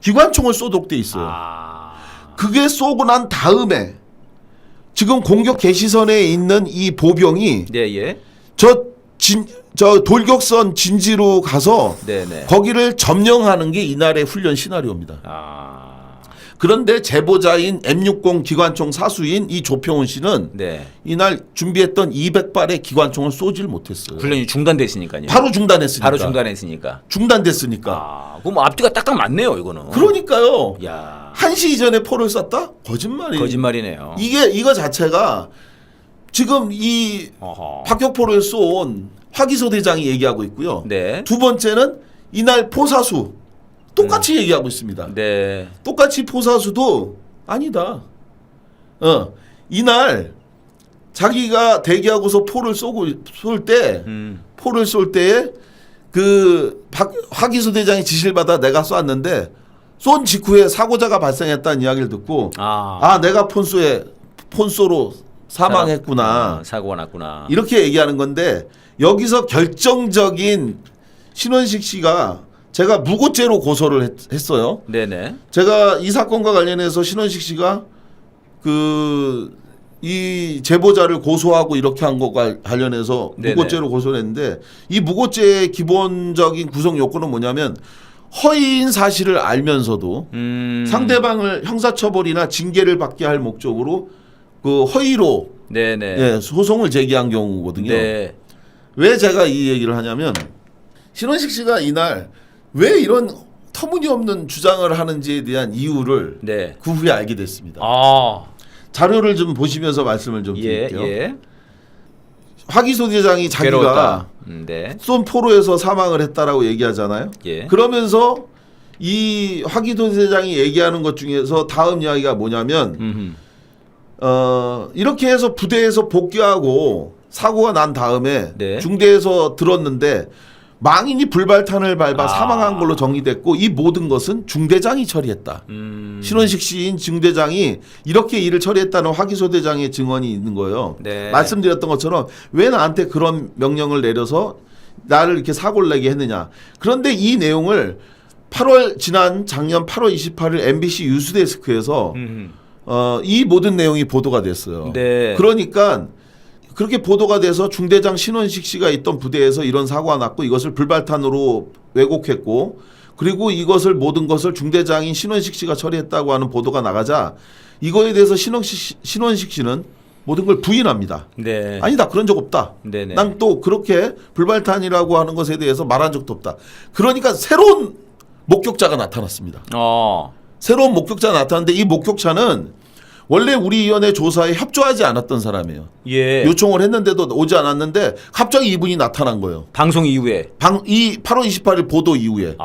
기관총을 쏘도록 돼 있어요. 아. 그게 쏘고 난 다음에 지금 공격 개시선에 있는 이 보병이 네예. 저 돌격선 진지로 가서 네네. 거기를 점령하는 게 이날의 훈련 시나리오입니다. 아. 그런데 제보자인 M60 기관총 사수인 이 조평훈 씨는 네. 이날 준비했던 200발의 기관총을 쏘질 못했어요. 훈련이 중단됐으니까요. 바로 중단했으니까. 바로 중단했으니까. 중단됐으니까. 아, 그럼 앞뒤가 딱딱 맞네요, 이거는. 그러니까요. 야. 1시 이전에 포를 쐈다? 거짓말이에요. 거짓말이네요. 이거 자체가 지금 이 어허. 박격포를 쏜 화기소 대장이 얘기하고 있고요. 네. 두 번째는 이날 포사수 똑같이 얘기하고 있습니다. 네. 똑같이 포사수도 아니다. 이날 자기가 대기하고서 포를 쏠 때 포를 쏠 때에 그 화기소 대장이 지시를 받아 내가 쐈는데 쏜 직후에 사고자가 발생했다는 이야기를 듣고 내가 폰쏘로 사망했구나. 사고가 났구나. 이렇게 얘기하는 건데 여기서 결정적인 신원식 씨가 제가 무고죄로 고소를 했어요. 네네. 제가 이 사건과 관련해서 신원식 씨가 이 제보자를 고소하고 이렇게 한 것과 관련해서 네네. 무고죄로 고소를 했는데 이 무고죄의 기본적인 구성 요건은 뭐냐면 허위인 사실을 알면서도 상대방을 형사처벌이나 징계를 받게 할 목적으로 그 허위로 네네. 소송을 제기한 경우거든요. 네. 왜 제가 이 얘기를 하냐면 신원식 씨가 이날 왜 이런 터무니없는 주장을 하는지에 대한 이유를 네. 그 후에 알게 됐습니다. 아. 자료를 좀 보시면서 말씀을 좀 예, 드릴게요. 예. 화기소 대장이 자기가 괴로웠다. 네. 쏜 포로에서 사망을 했다라고 얘기하잖아요. 예. 그러면서 이 화기소 대장이 얘기하는 것 중에서 다음 이야기가 뭐냐면 이렇게 해서 부대에서 복귀하고 사고가 난 다음에 네. 중대에서 들었는데 망인이 불발탄을 밟아 사망한 걸로 정리됐고 이 모든 것은 중대장이 처리했다. 신원식 시인 중대장이 이렇게 일을 처리했다는 화기소대장의 증언이 있는 거예요. 네. 말씀드렸던 것처럼 왜 나한테 그런 명령을 내려서 나를 이렇게 사고를 내게 했느냐. 그런데 이 내용을 작년 8월 28일 MBC 유스데스크에서 이 모든 내용이 보도가 됐어요. 네. 그러니까 그렇게 보도가 돼서 중대장 신원식 씨가 있던 부대에서 이런 사고가 났고 이것을 불발탄으로 왜곡했고 그리고 이것을 모든 것을 중대장인 신원식 씨가 처리했다고 하는 보도가 나가자 이거에 대해서 신원식 씨는 모든 걸 부인합니다. 네. 아니다 그런 적 없다. 네네. 난 또 그렇게 불발탄이라고 하는 것에 대해서 말한 적도 없다. 그러니까 새로운 목격자가 나타났습니다. 새로운 목격자가 나타났는데 이 목격자는 원래 우리 위원회 조사에 협조하지 않았던 사람이에요. 예. 요청을 했는데도 오지 않았는데 갑자기 이분이 나타난 거예요. 방송 이후에. 이 8월 28일 보도 이후에.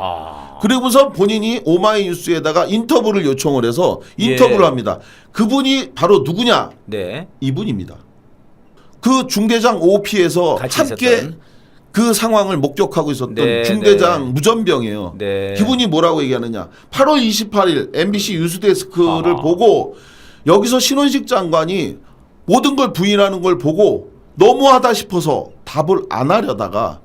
그리고서 본인이 오마이뉴스에다가 인터뷰를 요청을 해서 인터뷰를 예. 합니다. 그분이 바로 누구냐? 네. 이분입니다. 그 중대장 OP에서 같이 함께 있었던. 그 상황을 목격하고 있었던 네, 중대장 네. 무전병이에요. 네. 그분이 뭐라고 얘기하느냐. 8월 28일 MBC 유스데스크를 아하. 보고 여기서 신원식 장관이 모든 걸 부인하는 걸 보고 너무하다 싶어서 답을 안 하려다가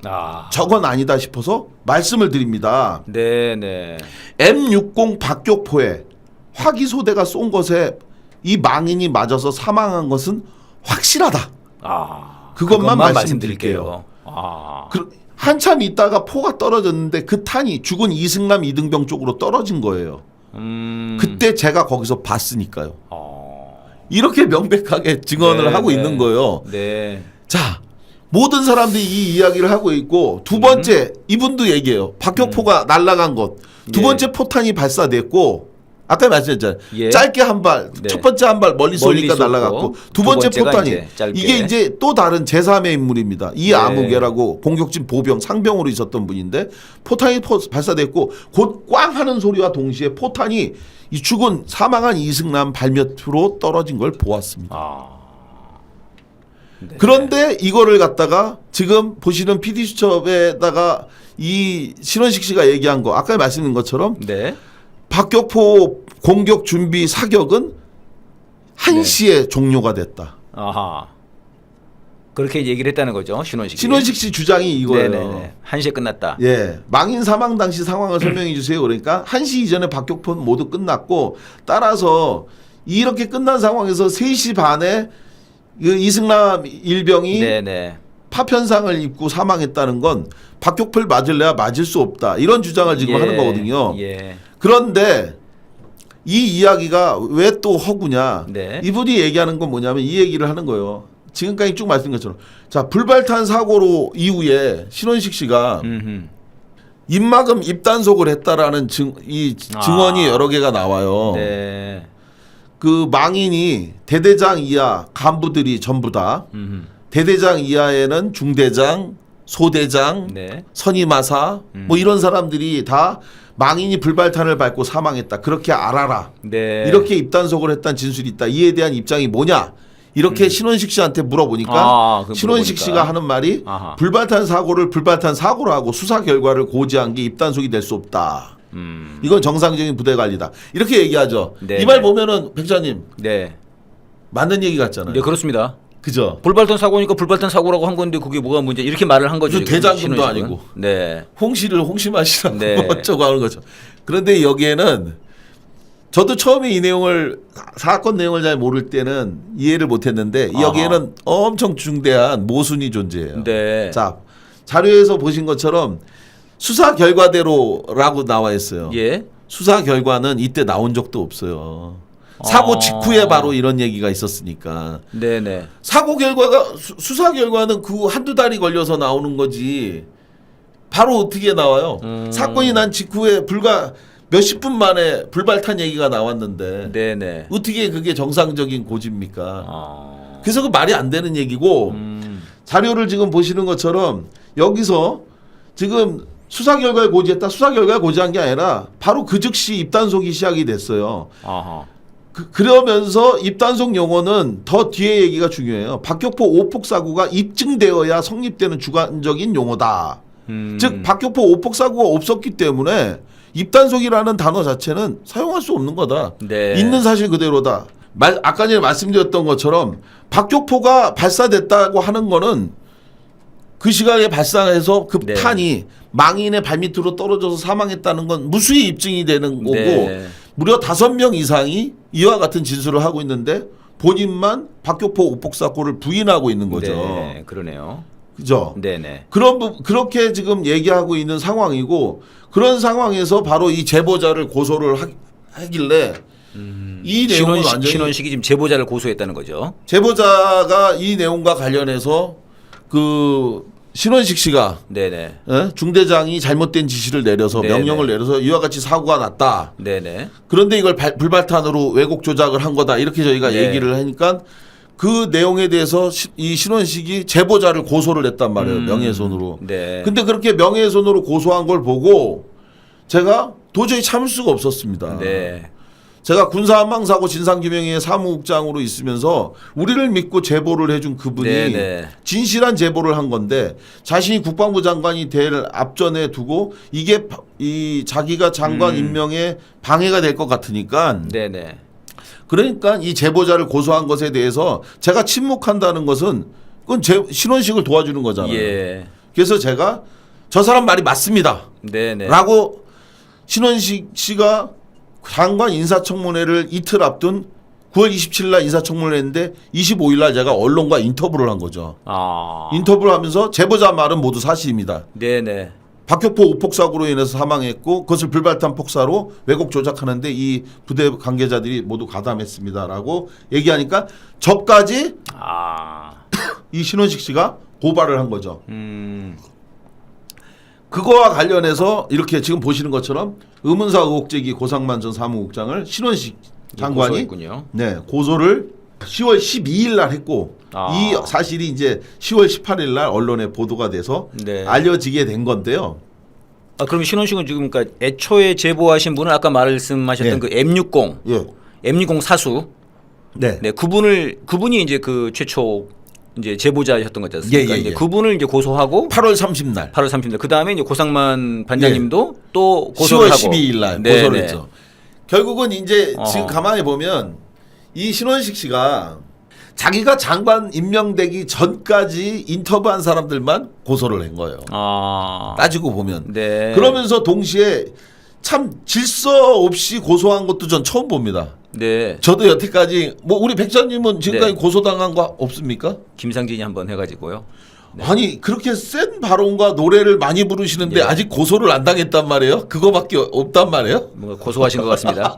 저건 아니다 싶어서 말씀을 드립니다. 네네. M60 박격포에 화기소대가 쏜 것에 이 망인이 맞아서 사망한 것은 확실하다. 그것만 말씀드릴게요. 한참 있다가 포가 떨어졌는데 그 탄이 죽은 이승남 이등병 쪽으로 떨어진 거예요. 그때 제가 거기서 봤으니까요. 이렇게 명백하게 증언을 네, 하고 네. 있는 거예요. 네. 자, 모든 사람들이 이 이야기를 하고 있고 두 번째 이분도 얘기해요. 박격포가 날아간 것. 두 예. 번째 포탄이 발사됐고 아까 말씀드렸잖아요. 예. 짧게 한 발, 네. 첫 번째 한 발 멀리 쏘니까 쏘고, 날아갔고 두 두 번째 번째가 포탄이 이제 짧게. 이게 이제 또 다른 제3의 인물입니다. 네. 이아무개라고 공격진 보병 상병으로 있었던 분인데 포탄이 발사됐고 곧 꽝 하는 소리와 동시에 포탄이 이 죽은 사망한 이승남 발밑으로 떨어진 걸 보았습니다. 네. 그런데 이거를 갖다가 지금 보시는 PD수첩에다가 이 신원식 씨가 얘기한 거 아까 말씀드린 것처럼 네. 박격포 공격 준비 사격은 1시에 종료가 됐다. 아하. 그렇게 얘기를 했다는 거죠, 신원식. 신원식 씨 주장이 이거예요. 네네네. 1시에 끝났다. 예, 망인 사망 당시 상황을 설명해 주세요. 그러니까 1시 이전에 박격포는 모두 끝났고 따라서 이렇게 끝난 상황에서 3시 반에 그 이승남 일병이 네네. 파편상을 입고 사망했다는 건 박격포를 맞을래야 맞을 수 없다. 이런 주장을 지금 예. 하는 거거든요. 예. 그런데 이 이야기가 왜 또 허구냐. 네. 이분이 얘기하는 건 뭐냐면 이 얘기를 하는 거예요. 지금까지 쭉 말씀드린 것처럼 자 불발탄 사고로 이후에 신원식 씨가 입막음 입단속을 했다라는 증언이 여러 개가 나와요. 네. 그 망인이 대대장 이하 간부들이 전부 다 대대장 이하에는 중대장, 소대장, 네. 선임하사 뭐 이런 사람들이 다 망인이 불발탄을 밟고 사망했다. 그렇게 알아라. 네. 이렇게 입단속을 했다는 진술이 있다. 이에 대한 입장이 뭐냐? 이렇게 신원식 씨한테 물어보니까 그거 신원식 물어보니까. 씨가 하는 말이 아하. 불발탄 사고를 불발탄 사고로 하고 수사 결과를 고지한 게 입단속이 될 수 없다. 이건 정상적인 부대 관리다. 이렇게 얘기하죠. 네, 이 말 네. 보면은 백자님 네. 맞는 얘기 같잖아요. 네, 그렇습니다. 그죠? 불발탄 사고니까 불발탄 사고라고 한 건데 그게 뭐가 문제? 이렇게 말을 한 거죠. 무슨 지금 대장금도 신원식은. 아니고. 네. 홍시를 홍시마시라고 네. 어쩌고 하는 거죠. 그런데 여기에는 저도 처음에 이 내용을 사건 내용을 잘 모를 때는 이해를 못했는데 여기에는 엄청 중대한 모순이 존재해요. 네. 자 자료에서 보신 것처럼 수사 결과대로라고 나와 있어요. 예. 수사 결과는 이때 나온 적도 없어요. 사고 직후에 바로 이런 얘기가 있었으니까. 네네. 사고 결과가 수사 결과는 그 한두 달이 걸려서 나오는 거지. 바로 어떻게 나와요? 사건이 난 직후에 불과 몇십 분 만에 불발탄 얘기가 나왔는데 네네. 어떻게 그게 정상적인 고지입니까? 그래서 그 말이 안 되는 얘기고 자료를 지금 보시는 것처럼 여기서 지금 수사 결과에 고지했다. 수사 결과에 고지한 게 아니라 바로 그 즉시 입단속이 시작이 됐어요. 아하. 그러면서 입단속 용어는 더 뒤에 얘기가 중요해요. 박격포 오폭 사고가 입증되어야 성립되는 주관적인 용어다. 즉 박격포 오폭 사고가 없었기 때문에 입단속이라는 단어 자체는 사용할 수 없는 거다. 네. 있는 사실 그대로다. 아까 전에 말씀드렸던 것처럼 박격포가 발사됐다고 하는 거는 그 시간에 발사해서 그 네. 탄이 망인의 발밑으로 떨어져서 사망했다는 건 무수히 입증이 되는 거고 네. 무려 5명 이상이 이와 같은 진술을 하고 있는데 본인만 박격포 오폭 사고를 부인하고 있는 거죠. 네, 그러네요. 그죠? 네네. 그렇게 지금 얘기하고 있는 상황이고 그런 상황에서 바로 이 제보자를 고소를 하길래 이 내용은 완전히 신원식이 지금 제보자를 고소했다는 거죠. 제보자가 이 내용과 관련해서 그 신원식 씨가 네네. 중대장이 잘못된 지시를 내려서 네네. 명령을 내려서 이와 같이 사고가 났다. 네네. 그런데 이걸 불발탄으로 왜곡 조작을 한 거다. 이렇게 저희가 네. 얘기를 하니까 그 내용에 대해서 이 신원식이 제보자를 고소를 했단 말이에요. 명예훼손으로. 네. 근데 그렇게 명예훼손으로 고소한 걸 보고 제가 도저히 참을 수가 없었습니다. 네. 제가 군사한방사고 진상규명위의 사무국장으로 있으면서 우리를 믿고 제보를 해준 그분이 네네. 진실한 제보를 한 건데 자신이 국방부 장관이 될 앞전에 두고 이게 이 자기가 장관 임명에 방해가 될 것 같으니까 네네. 그러니까 이 제보자를 고소한 것에 대해서 제가 침묵한다는 것은 그건 신원식을 도와주는 거잖아요. 예. 그래서 제가 저 사람 말이 맞습니다. 네네. 라고 신원식 씨가 장관 인사청문회를 이틀 앞둔 9월 27일 날 인사청문회를 했는데 25일 날 제가 언론과 인터뷰를 한 거죠. 아. 인터뷰를 하면서 제보자 말은 모두 사실입니다. 네네. 박격포 오폭 사고로 인해서 사망했고 그것을 불발탄 폭사로 왜곡 조작하는데 이 부대 관계자들이 모두 가담했습니다라고 얘기하니까 저까지 이 신원식 씨가 고발을 한 거죠. 그거와 관련해서 이렇게 지금 보시는 것처럼 의문사 의혹 제기 고상만 전 사무국장을 신원식 장관이 고소했군요. 네, 고소를 10월 12일 날 했고 이 사실이 이제 10월 18일 날 언론에 보도가 돼서 네. 알려지게 된 건데요. 아, 그럼 신원식은 지금 그러니까 애초에 제보하신 분은 아까 말씀하셨던 예. 그 M60, 예. M60 사수, 네. 네 그분이 이제 그 최초 이제 제보자였던 거지 않습니까? 예, 예, 이제 예. 그분을 이제 고소하고 8월 30날 8월 30일. 그 다음에 이제 고상만 반장님도 또 10월 고소를 하고 12일 날 네, 고소를 네. 했죠. 결국은 이제 어허. 지금 가만히 보면 이 신원식 씨가 자기가 장관 임명되기 전까지 인터뷰한 사람들만 고소를 한 거예요. 아. 따지고 보면. 네. 그러면서 동시에 참 질서 없이 고소한 것도 전 처음 봅니다. 네. 저도 여태까지 뭐 우리 백자님은 지금까지 네. 고소당한 거 없습니까? 김상진이 한번 해가지고요. 아니 그렇게 센 발언과 노래를 많이 부르시는데 예. 아직 고소를 안 당했단 말이에요? 그거밖에 없단 말이에요? 뭔가 고소하신 것 같습니다.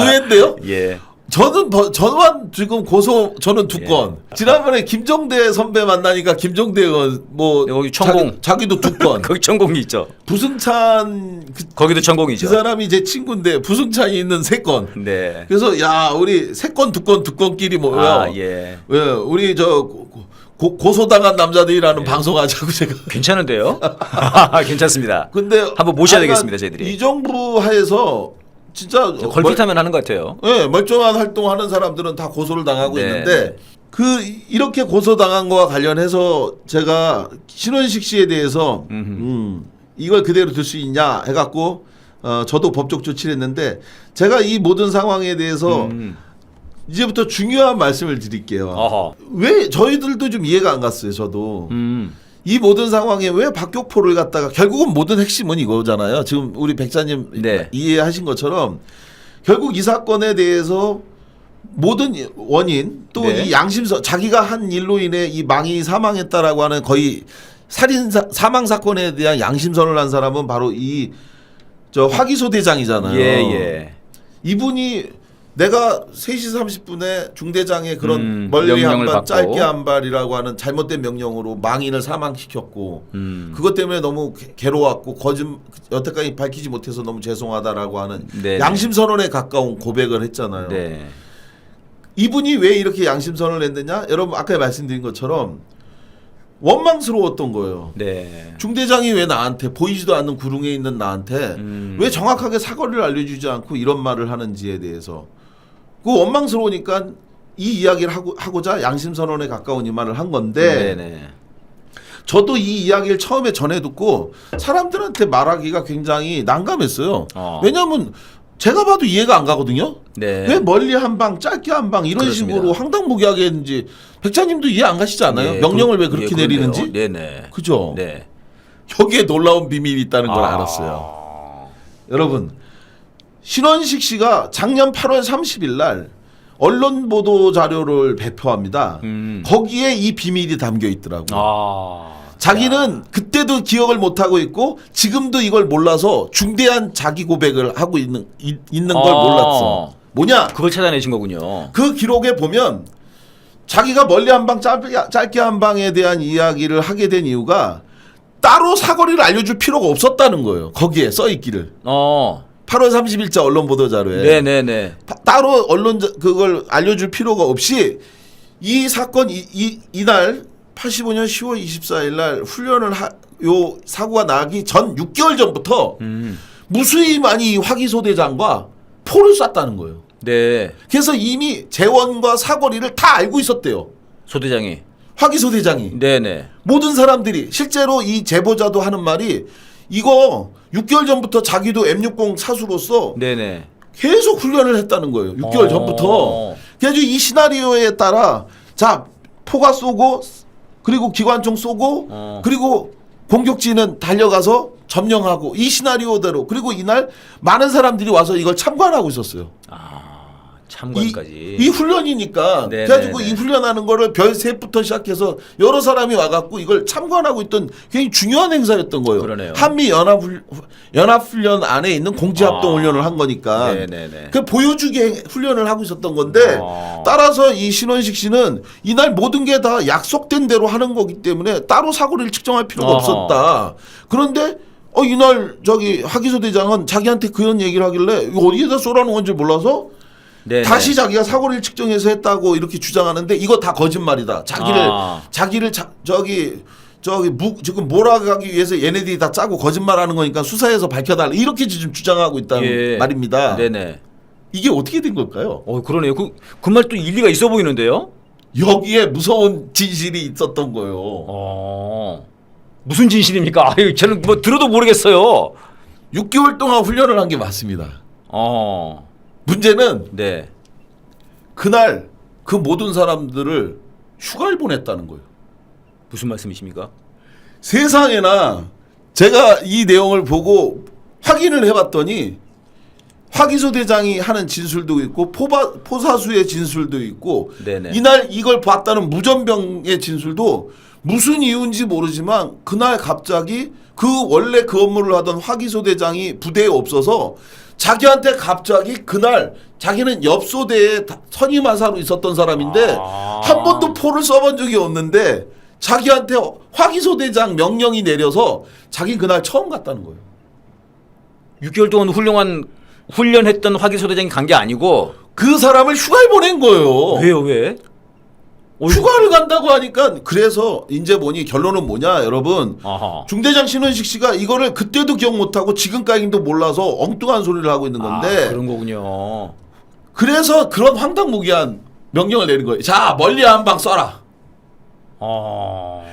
의외인데요? 예. 저만 지금 저는 2건. 지난번에 김종대 선배 만나니까 김종대 의원 뭐 여기 천공. 자기도 2건. 거기 천공이 있죠. 부승찬 거기도 천공이죠. 그 사람이 제 친구인데 부승찬이 있는 3건. 네. 그래서 야 우리 3건 2건끼리 뭐야? 아 예. 왜 우리 저 고소당한 남자들이라는 방송하자고 제가. 괜찮은데요? 괜찮습니다. 근데 한번 모셔야 하여간 되겠습니다, 저희들이. 이 정부 하에서 진짜 걸핏하면 하는 것 같아요. 네, 멀쩡한 활동하는 사람들은 다 고소를 당하고 네. 있는데 이렇게 고소당한 거와 관련해서 제가 신원식 씨에 대해서 이걸 그대로 둘 수 있냐 해갖고 저도 법적 조치를 했는데 제가 이 모든 상황에 대해서 이제부터 중요한 말씀을 드릴게요. 어허. 왜 저희들도 좀 이해가 안 갔어요. 저도. 이 모든 상황에 왜 박격포를 갖다가 결국은 모든 핵심은 이거잖아요. 지금 우리 백자님 네. 이해하신 것처럼 결국 이 사건에 대해서 모든 원인 또 네. 이 양심선 자기가 한 일로 인해 이 망이 사망했다라고 하는 거의 살인 사망 사건에 대한 양심선을 한 사람은 바로 이 저 화기소 대장이잖아요. 예. 이분이 내가 3시 30분에 중대장의 그런 멀리 명령을 한 발 받고. 짧게 한 발이라고 하는 잘못된 명령으로 망인을 사망시켰고 그것 때문에 너무 괴로웠고 여태까지 밝히지 못해서 너무 죄송하다라고 하는 네네. 양심선언에 가까운 고백을 했잖아요. 네. 이분이 왜 이렇게 양심선언을 했느냐? 여러분 아까 말씀드린 것처럼 원망스러웠던 거예요. 네. 중대장이 왜 나한테 보이지도 않는 구릉에 있는 나한테 왜 정확하게 사과를 알려주지 않고 이런 말을 하는지에 대해서 그 원망스러우니까 이 이야기를 하고자 양심선언에 가까운 이 말을 한 건데 네네. 저도 이 이야기를 처음에 전해 듣고 사람들한테 말하기가 굉장히 난감했어요. 왜냐하면 제가 봐도 이해가 안 가거든요. 네. 왜 멀리 한 방, 짧게 한 방 이런 그렇습니다. 식으로 황당무계하게 했는지 백자님도 이해 안 가시지 않아요? 네, 명령을 왜 예, 그렇게 그런데요. 내리는지? 네네. 그죠? 네. 여기에 놀라운 비밀이 있다는 걸 알았어요. 여러분, 신원식 씨가 작년 8월 30일 날 언론 보도 자료를 배포합니다. 거기에 이 비밀이 담겨 있더라고요. 자기는 그때도 기억을 못 하고 있고 지금도 이걸 몰라서 중대한 자기 고백을 하고 있는 걸 몰랐어. 뭐냐? 그걸 찾아내신 거군요. 그 기록에 보면 자기가 멀리 한 방, 짧게 한 방에 대한 이야기를 하게 된 이유가 따로 사거리를 알려줄 필요가 없었다는 거예요. 거기에 써 있기를. 8월 30일자 언론 보도 자료에 네네네. 따로 언론 그걸 알려줄 필요가 없이 이 사건 이날 85년 10월 24일 날 훈련을 요 사고가 나기 전 6개월 전부터 무수히 많이 화기소대장과 포를 쐈다는 거예요. 네. 그래서 이미 재원과 사거리를 다 알고 있었대요. 소대장이. 화기소대장이. 네네. 모든 사람들이 실제로 이 제보자도 하는 말이 이거 6개월 전부터 자기도 M60 사수로서 네네. 계속 훈련을 했다는 거예요. 6개월 전부터. 그래서 이 시나리오에 따라 자 포가 쏘고 그리고 기관총 쏘고 그리고 공격지는 달려가서 점령하고 이 시나리오대로 그리고 이날 많은 사람들이 와서 이걸 참관하고 있었어요. 참관까지. 이 훈련이니까 네네네. 그래가지고 이 훈련하는 거를 별셋부터 시작해서 여러 사람이 와갖고 이걸 참관하고 있던 굉장히 중요한 행사였던 거예요. 그러네요. 한미 연합훈련 안에 있는 공지합동 훈련을 한 거니까 네네네. 그 보여주기 훈련을 하고 있었던 건데 따라서 이 신원식 씨는 이날 모든 게 다 약속된 대로 하는 거기 때문에 따로 사고를 측정할 필요가 없었다. 그런데 이날 저기 화기소대장은 자기한테 그런 얘기를 하길래 이거 어디에다 쏘라는 건지 몰라서 네네. 다시 자기가 사고를 측정해서 했다고 이렇게 주장하는데 이거 다 거짓말이다. 자기를 지금 몰아가기 위해서 얘네들이 다 짜고 거짓말하는 거니까 수사해서 밝혀달라 이렇게 지금 주장하고 있다는 말입니다. 네네. 이게 어떻게 된 걸까요? 그러네요. 그 말 또 일리가 있어 보이는데요. 여기에 무서운 진실이 있었던 거예요. 무슨 진실입니까? 아유, 저는 뭐 들어도 모르겠어요. 6개월 동안 훈련을 한 게 맞습니다. 문제는 네. 그날 그 모든 사람들을 휴가를 보냈다는 거예요. 무슨 말씀이십니까? 세상에나 제가 이 내용을 보고 확인을 해봤더니 화기소대장이 하는 진술도 있고 포사수의 진술도 있고 네네. 이날 이걸 봤다는 무전병의 진술도 무슨 이유인지 모르지만 그날 갑자기 원래 그 업무를 하던 화기소대장이 부대에 없어서 자기한테 갑자기 그날 자기는 옆 소대에 선임하사로 있었던 사람인데 한 번도 포를 써본 적이 없는데 자기한테 화기소대장 명령이 내려서 자기 그날 처음 갔다는 거예요. 6개월 동안 훈련했던 화기소대장이 간 게 아니고 그 사람을 휴가를 보낸 거예요. 왜요? 왜? 휴가를 간다고 하니까 그래서 이제 보니 결론은 뭐냐 여러분. 중대장 신원식 씨가 이거를 그때도 기억 못하고 지금까지도 몰라서 엉뚱한 소리를 하고 있는 건데 그런 거군요. 그래서 그런 황당무계한 명령을 내린 거예요. 자 멀리 한 방 쏴라.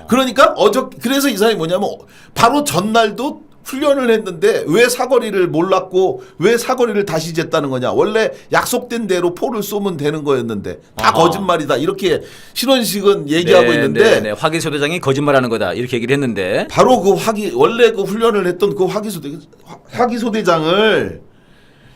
그러니까 그래서 이 사람이 뭐냐면 바로 전날도 훈련을 했는데 왜 사거리를 몰랐고 왜 사거리를 다시 쟀다는 거냐. 원래 약속된 대로 포를 쏘면 되는 거였는데 다 거짓말이다. 이렇게 신원식은 얘기하고 있는데 네. 화기소대장이 거짓말하는 거다 이렇게 얘기를 했는데 바로 원래 그 훈련을 했던 그 화기소대장을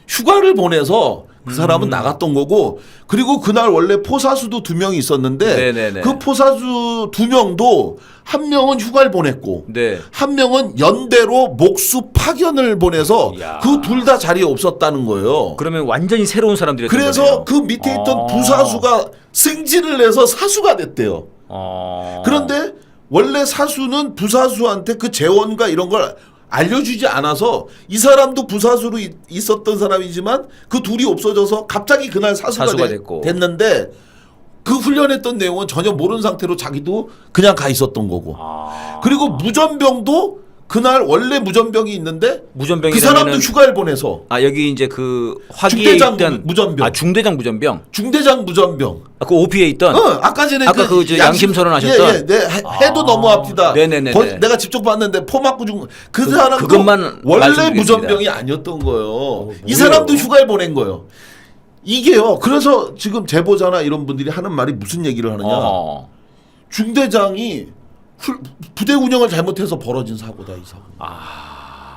휴가를 보내서 그 사람은 나갔던 거고 그리고 그날 원래 포사수도 2명이 있었는데 네네네. 그 포사수 2명도 한 명은 휴가를 보냈고 네. 한 명은 연대로 목수 파견을 보내서 그 둘 다 자리에 없었다는 거예요. 그러면 완전히 새로운 사람들이었던 그래서 거네요. 그 밑에 있던 부사수가 승진을 해서 사수가 됐대요. 그런데 원래 사수는 부사수한테 그 재원과 이런 걸 알려주지 않아서 이 사람도 부사수로 있었던 사람이지만 그 둘이 없어져서 갑자기 그날 사수가 됐는데 그 훈련했던 내용은 전혀 모르는 상태로 자기도 그냥 가 있었던 거고 그리고 무전병도 그날 원래 무전병이 있는데 그 무전병이라면은 사람도 휴가를 보내서 여기 이제 그 화기에 중대장 있던 무전병. 중대장 무전병. 중대장 무전병. 그 OP에 있던. 아까 전에 아까 그 양심 선언하셨던. 해도 너무 아프다. 네네네. 내가 직접 봤는데 포 맞고 죽은 그 사람도 그것만 원래 말씀드리겠습니다. 무전병이 아니었던 거예요. 이 뭐예요? 사람도 휴가를 보낸 거예요. 이게요. 그래서 지금 제보자나 이런 분들이 하는 말이 무슨 얘기를 하느냐. 중대장이 부대 운영을 잘못해서 벌어진 사고다 이 사고.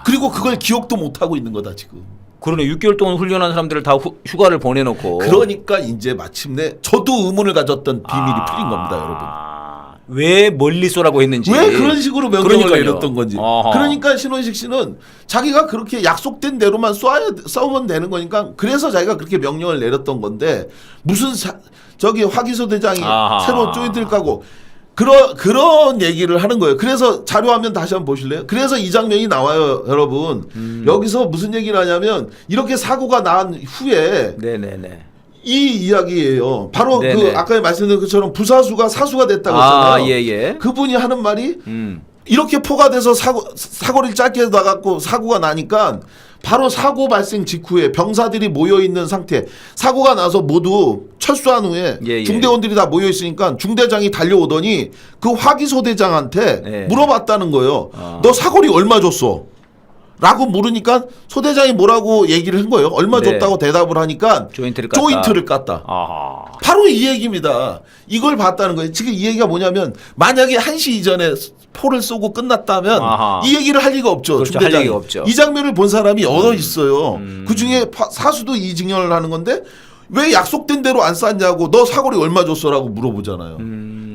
그리고 그걸 기억도 못 하고 있는 거다 지금. 그러네. 6개월 동안 훈련한 사람들을 다 휴가를 보내놓고. 그러니까 이제 마침내 저도 의문을 가졌던 비밀이 풀린 겁니다, 여러분. 왜 멀리 쏘라고 했는지. 왜 그런 식으로 명령을 그러니까요. 내렸던 건지. 어허. 그러니까 신원식 씨는 자기가 그렇게 약속된 대로만 싸우면 되는 거니까 그래서 자기가 그렇게 명령을 내렸던 건데 무슨 저기 화기소 대장이 새로 조인트를 까고 그런 얘기를 하는 거예요. 그래서 자료화면 다시 한번 보실래요? 그래서 이 장면이 나와요, 여러분. 여기서 무슨 얘기를 하냐면 이렇게 사고가 난 후에 네네네. 이 이야기예요. 바로 네네. 그 아까 말씀드린 것처럼 부사수가 사수가 됐다고 했잖아요. 예. 그분이 하는 말이 이렇게 포가 돼서 사거리를 짧게 나갔고 사고가 나니까 바로 사고 발생 직후에 병사들이 모여 있는 상태. 사고가 나서 모두 철수한 후에 중대원들이 다 모여 있으니까 중대장이 달려오더니 그 화기소대장한테 물어봤다는 거예요. 너 사거리 얼마 줬어? 라고 물으니까 소대장이 뭐라고 얘기를 한 거예요. 얼마 줬다고 대답을 하니까 조인트를 깠다. 바로 이 얘기입니다. 이걸 봤다는 거예요. 지금 이 얘기가 뭐냐면 만약에 1시 이전에 포를 쏘고 끝났다면 이 얘기를 할 리가 없죠. 그렇죠. 중대장이. 할 얘기가 없죠. 이 장면을 본 사람이 여러 있어요. 그중에 사수도 이 증언을 하는 건데 왜 약속된 대로 안 쐈냐고 너 사거리 얼마 줬어라고 물어보잖아요.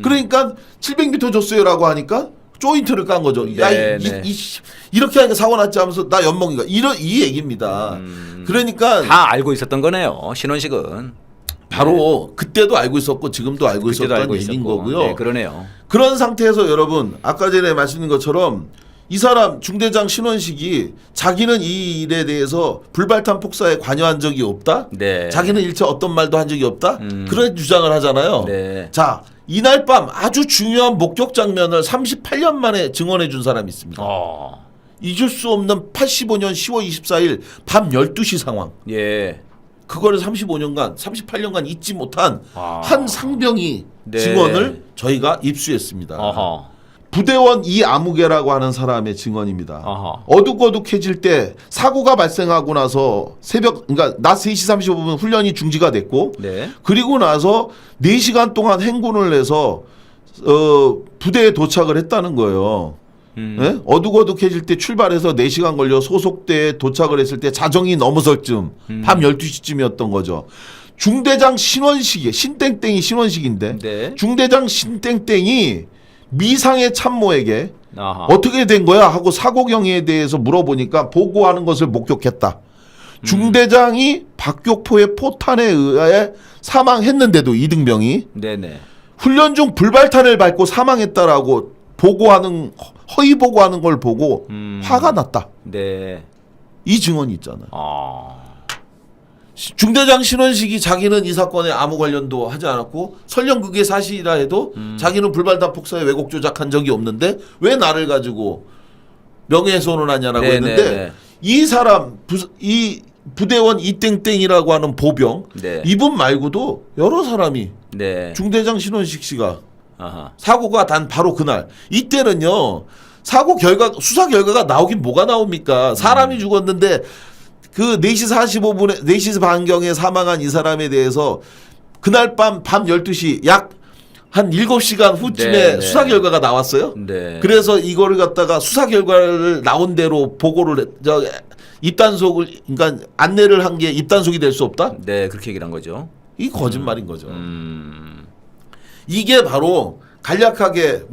그러니까 700m 줬어요라고 하니까 조인트를 깐 거죠. 이렇게 하니까 사고 났지 하면서 나 연봉인가 이 얘기입니다. 그러니까 다 알고 있었던 거네요. 신원식은. 바로 그때도 알고 있었고 지금도 알고 있었던 얘기인 거고요. 네, 그러네요. 그런 상태에서 여러분 아까 전에 말씀드린 것처럼 이 사람 중대장 신원식이 자기는 이 일에 대해서 불발탄 폭사에 관여한 적이 없다. 자기는 일체 어떤 말도 한 적이 없다. 그런 주장을 하잖아요. 자, 이날 밤 아주 중요한 목격 장면을 38년 만에 증언해 준 사람이 있습니다. 잊을 수 없는 85년 10월 24일 밤 12시 상황. 그거를 38년간 잊지 못한 한 상병이 증언을 저희가 입수했습니다. 부대원 이아무개라고 하는 사람의 증언입니다. 어둑어둑해질 때 사고가 발생하고 나서 그러니까 낮 3시 35분 훈련이 중지가 됐고 그리고 나서 4시간 동안 행군을 해서 부대에 도착을 했다는 거예요. 네? 어둑어둑해질 때 출발해서 4시간 걸려 소속대에 도착을 했을 때 자정이 넘어설 쯤 밤 12시쯤이었던 거죠. 중대장 신원식이 신땡땡이 신원식인데 중대장 신땡땡이 미상의 참모에게 어떻게 된 거야 하고 사고 경위에 대해서 물어보니까 보고하는 것을 목격했다. 중대장이 박격포의 포탄에 의해 사망했는데도 이등병이 훈련 중 불발탄을 밟고 사망했다라고 보고하는 허위 보고하는 걸 보고 화가 났다. 이 증언이 있잖아요. 중대장 신원식이 자기는 이 사건에 아무 관련도 하지 않았고 설령 그게 사실이라 해도 자기는 불발탄 폭사에 왜곡 조작한 적이 없는데 왜 나를 가지고 명예훼손을 하냐라고 했는데 이 사람 이 부대원 이땡땡이라고 하는 보병 이분 말고도 여러 사람이 중대장 신원식 씨가 사고가 단 바로 그날 이때는요 사고 결과 수사 결과가 나오긴 뭐가 나옵니까? 사람이 죽었는데 그 4시 45분에 4시 반경에 사망한 이 사람에 대해서 그날 밤 12시 약 한 7시간 후쯤에 수사 결과가 나왔어요. 그래서 이거를 갖다가 수사 결과를 나온 대로 보고를 입단속을 그러니까 안내를 한 게 입단속이 될 수 없다? 그렇게 얘기를 한 거죠. 이 거짓말인 거죠. 이게 바로 간략하게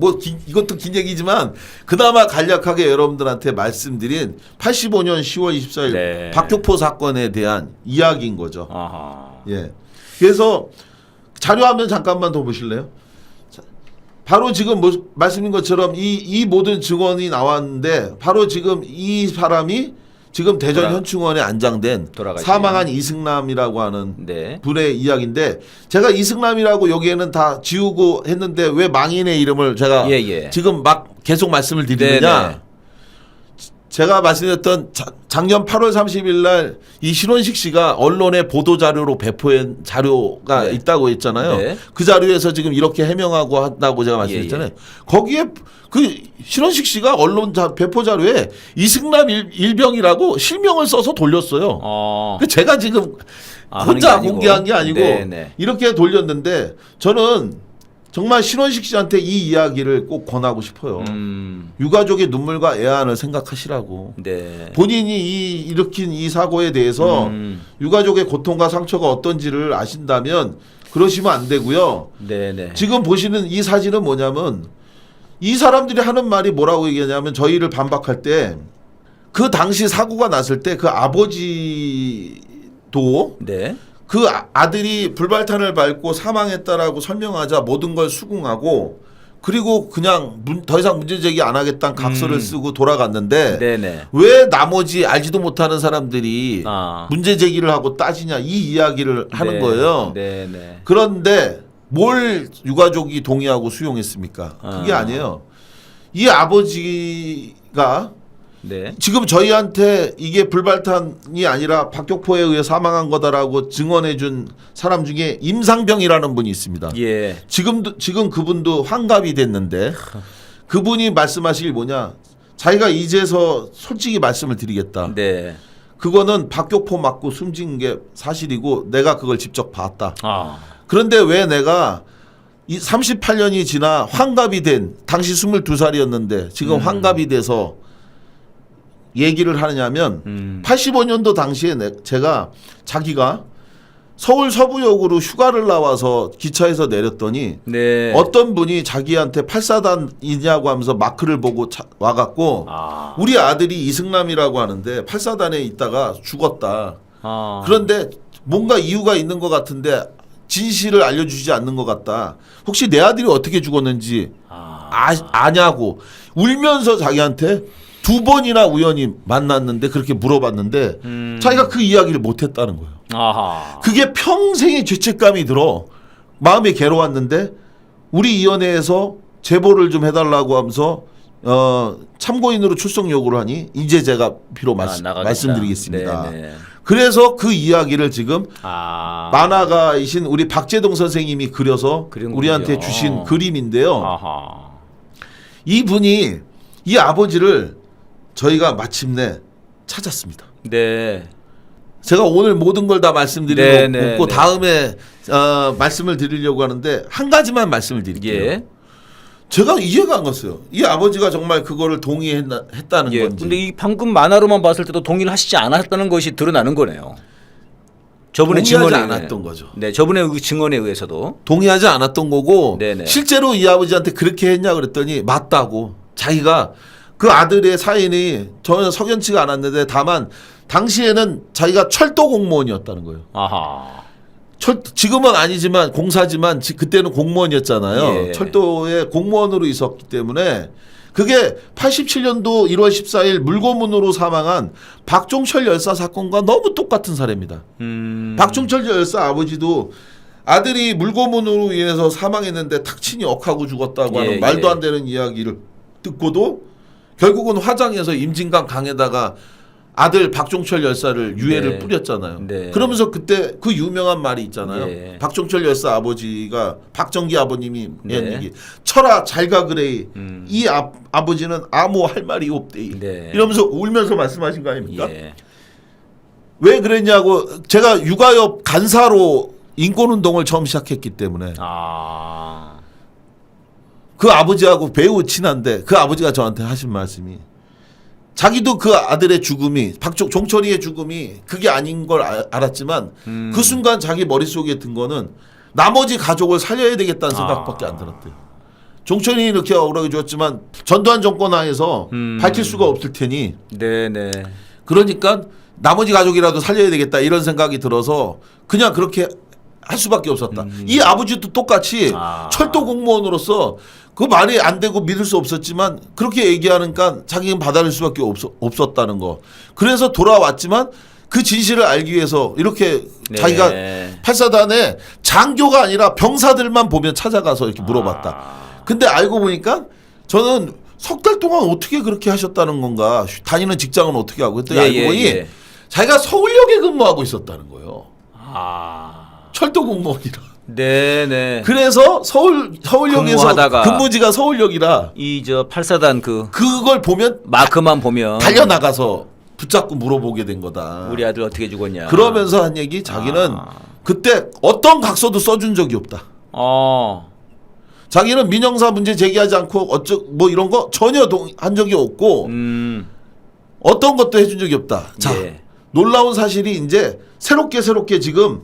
이것도 긴 얘기지만 그나마 간략하게 여러분들한테 말씀드린 85년 10월 24일 박격포 사건에 대한 이야기인 거죠. 예. 그래서 자료화면 잠깐만 더 보실래요? 바로 지금 말씀드린 것처럼 이 모든 증언이 나왔는데 바로 지금 이 사람이 지금 대전 현충원에 안장된 사망한 이승남이라고 하는 분의 이야기인데 제가 이승남이라고 여기에는 다 지우고 했는데 왜 망인의 이름을 제가 지금 막 계속 말씀을 드리느냐 제가 말씀드렸던 작년 8월 30일 날 이 신원식 씨가 언론에 보도 자료로 배포한 자료가 네. 있다고 했잖아요. 네. 그 자료에서 지금 이렇게 해명하고 한다고 제가 말씀드렸잖아요. 거기에 그 신원식 씨가 언론 배포 자료에 이승남 일병이라고 실명을 써서 돌렸어요. 그 제가 지금 혼자 하는 게 아니고. 공개한 게 아니고 네네. 이렇게 돌렸는데 저는 정말 신원식 씨한테 이 이야기를 꼭 권하고 싶어요. 유가족의 눈물과 애안을 생각하시라고. 네. 본인이 일으킨 이 사고에 대해서 유가족의 고통과 상처가 어떤지를 아신다면 그러시면 안 되고요. 네네. 지금 보시는 이 사진은 뭐냐면 이 사람들이 하는 말이 뭐라고 얘기하냐면 저희를 반박할 때 그 당시 사고가 났을 때 그 아버지도 네. 그 아들이 불발탄을 밟고 사망했다라고 설명하자 모든 걸 수긍하고 그리고 그냥 더 이상 문제 제기 안 하겠다는 각서를 쓰고 돌아갔는데 네네. 왜 나머지 알지도 못하는 사람들이 문제 문제 제기를 하고 따지냐 이 이야기를 하는 네. 거예요. 네네. 그런데 뭘 유가족이 동의하고 수용했습니까? 그게 아니에요. 이 아버지가 네. 지금 저희한테 이게 불발탄이 아니라 박격포에 의해 사망한 거다라고 증언해준 사람 중에 임상병이라는 분이 있습니다. 예. 지금 그분도 환갑이 됐는데 그분이 말씀하시길 뭐냐? 자기가 이제서 솔직히 말씀을 드리겠다. 네. 그거는 박격포 맞고 숨진 게 사실이고 내가 그걸 직접 봤다. 그런데 왜 내가 이 38년이 지나 환갑이 된 당시 22살이었는데 지금 환갑이 돼서 얘기를 하느냐면 85년도 당시에 제가 자기가 서울 서부역으로 휴가를 나와서 기차에서 내렸더니 네. 어떤 분이 자기한테 8사단이냐고 하면서 마크를 보고 와갖고 우리 아들이 이승남이라고 하는데 8사단에 있다가 죽었다. 그런데 뭔가 이유가 있는 것 같은데 진실을 알려주지 않는 것 같다. 혹시 내 아들이 어떻게 죽었는지 아냐고 울면서 자기한테 2번이나 우연히 만났는데 그렇게 물어봤는데 자기가 그 이야기를 못했다는 거예요. 그게 평생의 죄책감이 들어 마음이 괴로웠는데 우리 위원회에서 제보를 좀 해달라고 하면서 참고인으로 출석 요구를 하니 이제 제가 비로 말씀드리겠습니다. 네네. 그래서 그 이야기를 지금 만화가이신 우리 박재동 선생님이 그려서 그렸군요. 우리한테 주신 그림인데요. 이분이 이 아버지를 저희가 마침내 찾았습니다. 네. 제가 오늘 모든 걸 다 말씀드리고 네, 없고 네. 다음에 말씀을 드리려고 하는데 한 가지만 말씀을 드릴게요. 예. 제가 이해가 안 갔어요. 이 아버지가 정말 그거를 동의했다는 예. 건지. 근데 이 방금 만화로만 봤을 때도 동의를 하시지 않았다는 것이 드러나는 거네요. 저분의 동의하지 증언에 않았던 거죠. 네, 저분의 증언에 의해서도. 동의하지 않았던 거고 네네. 실제로 이 아버지한테 그렇게 했냐 그랬더니 맞다고. 자기가 그 아들의 사인이 전혀 석연치가 않았는데 다만 당시에는 자기가 철도 공무원이었다는 거예요. 지금은 아니지만 공사지만 그때는 공무원이었잖아요. 예. 철도에 공무원으로 있었기 때문에 그게 87년도 1월 14일 물고문으로 사망한 박종철 열사 사건과 너무 똑같은 사례입니다. 박종철 열사 아버지도 아들이 물고문으로 인해서 사망했는데 탁친이 억하고 죽었다고 하는 말도 안 되는 이야기를 듣고도 결국은 화장해서 임진강 강에다가 아들 박종철 열사를 유해를 뿌렸잖아요. 네. 그러면서 그때 그 유명한 말이 있잖아요. 박종철 열사 아버지가 박정기 아버님이 한 얘기. 철아 잘가 그래. 이 아버지는 아무 할 말이 없대. 네. 이러면서 울면서 말씀하신 거 아닙니까? 예. 왜 그랬냐고 제가 육아협 간사로 인권운동을 처음 시작했기 때문에 그 아버지하고 매우 친한데 그 아버지가 저한테 하신 말씀이 자기도 그 아들의 죽음이 종철이의 죽음이 그게 아닌 걸 알았지만 그 순간 자기 머릿속에 든 거는 나머지 가족을 살려야 되겠다는 생각밖에 안 들었대요. 종철이 이렇게 억울하게 죽었지만 전두환 정권 하에서 밝힐 수가 없을 테니 네네. 그러니까 나머지 가족이라도 살려야 되겠다 이런 생각이 들어서 그냥 그렇게 할 수밖에 없었다. 이 아버지도 똑같이 철도 공무원으로서 그 말이 안 되고 믿을 수 없었지만 그렇게 얘기하니까 자기는 받아들일 수밖에 없었다는 거. 그래서 돌아왔지만 그 진실을 알기 위해서 이렇게 자기가 8사단에 장교가 아니라 병사들만 보면 찾아가서 이렇게 물어봤다. 근데 알고 보니까 저는 석 달 동안 어떻게 그렇게 하셨다는 건가? 다니는 직장은 어떻게 하고 그랬더니 예, 알고 예, 보니 예. 자기가 서울역에 근무하고 있었다는 거예요. 아, 철도 공무원이라. 네네. 그래서 서울역에서 근무하다가 근무지가 서울역이라 이 저 8사단 그 그걸 보면 마크만 보면 달려 나가서 붙잡고 물어보게 된 거다. 우리 아들 어떻게 죽었냐. 그러면서 한 얘기 자기는 아. 그때 어떤 각서도 써준 적이 없다. 자기는 민형사 문제 제기하지 않고 뭐 이런 거 전혀 한 적이 없고 어떤 것도 해준 적이 없다. 자, 예. 놀라운 사실이 이제 새롭게 지금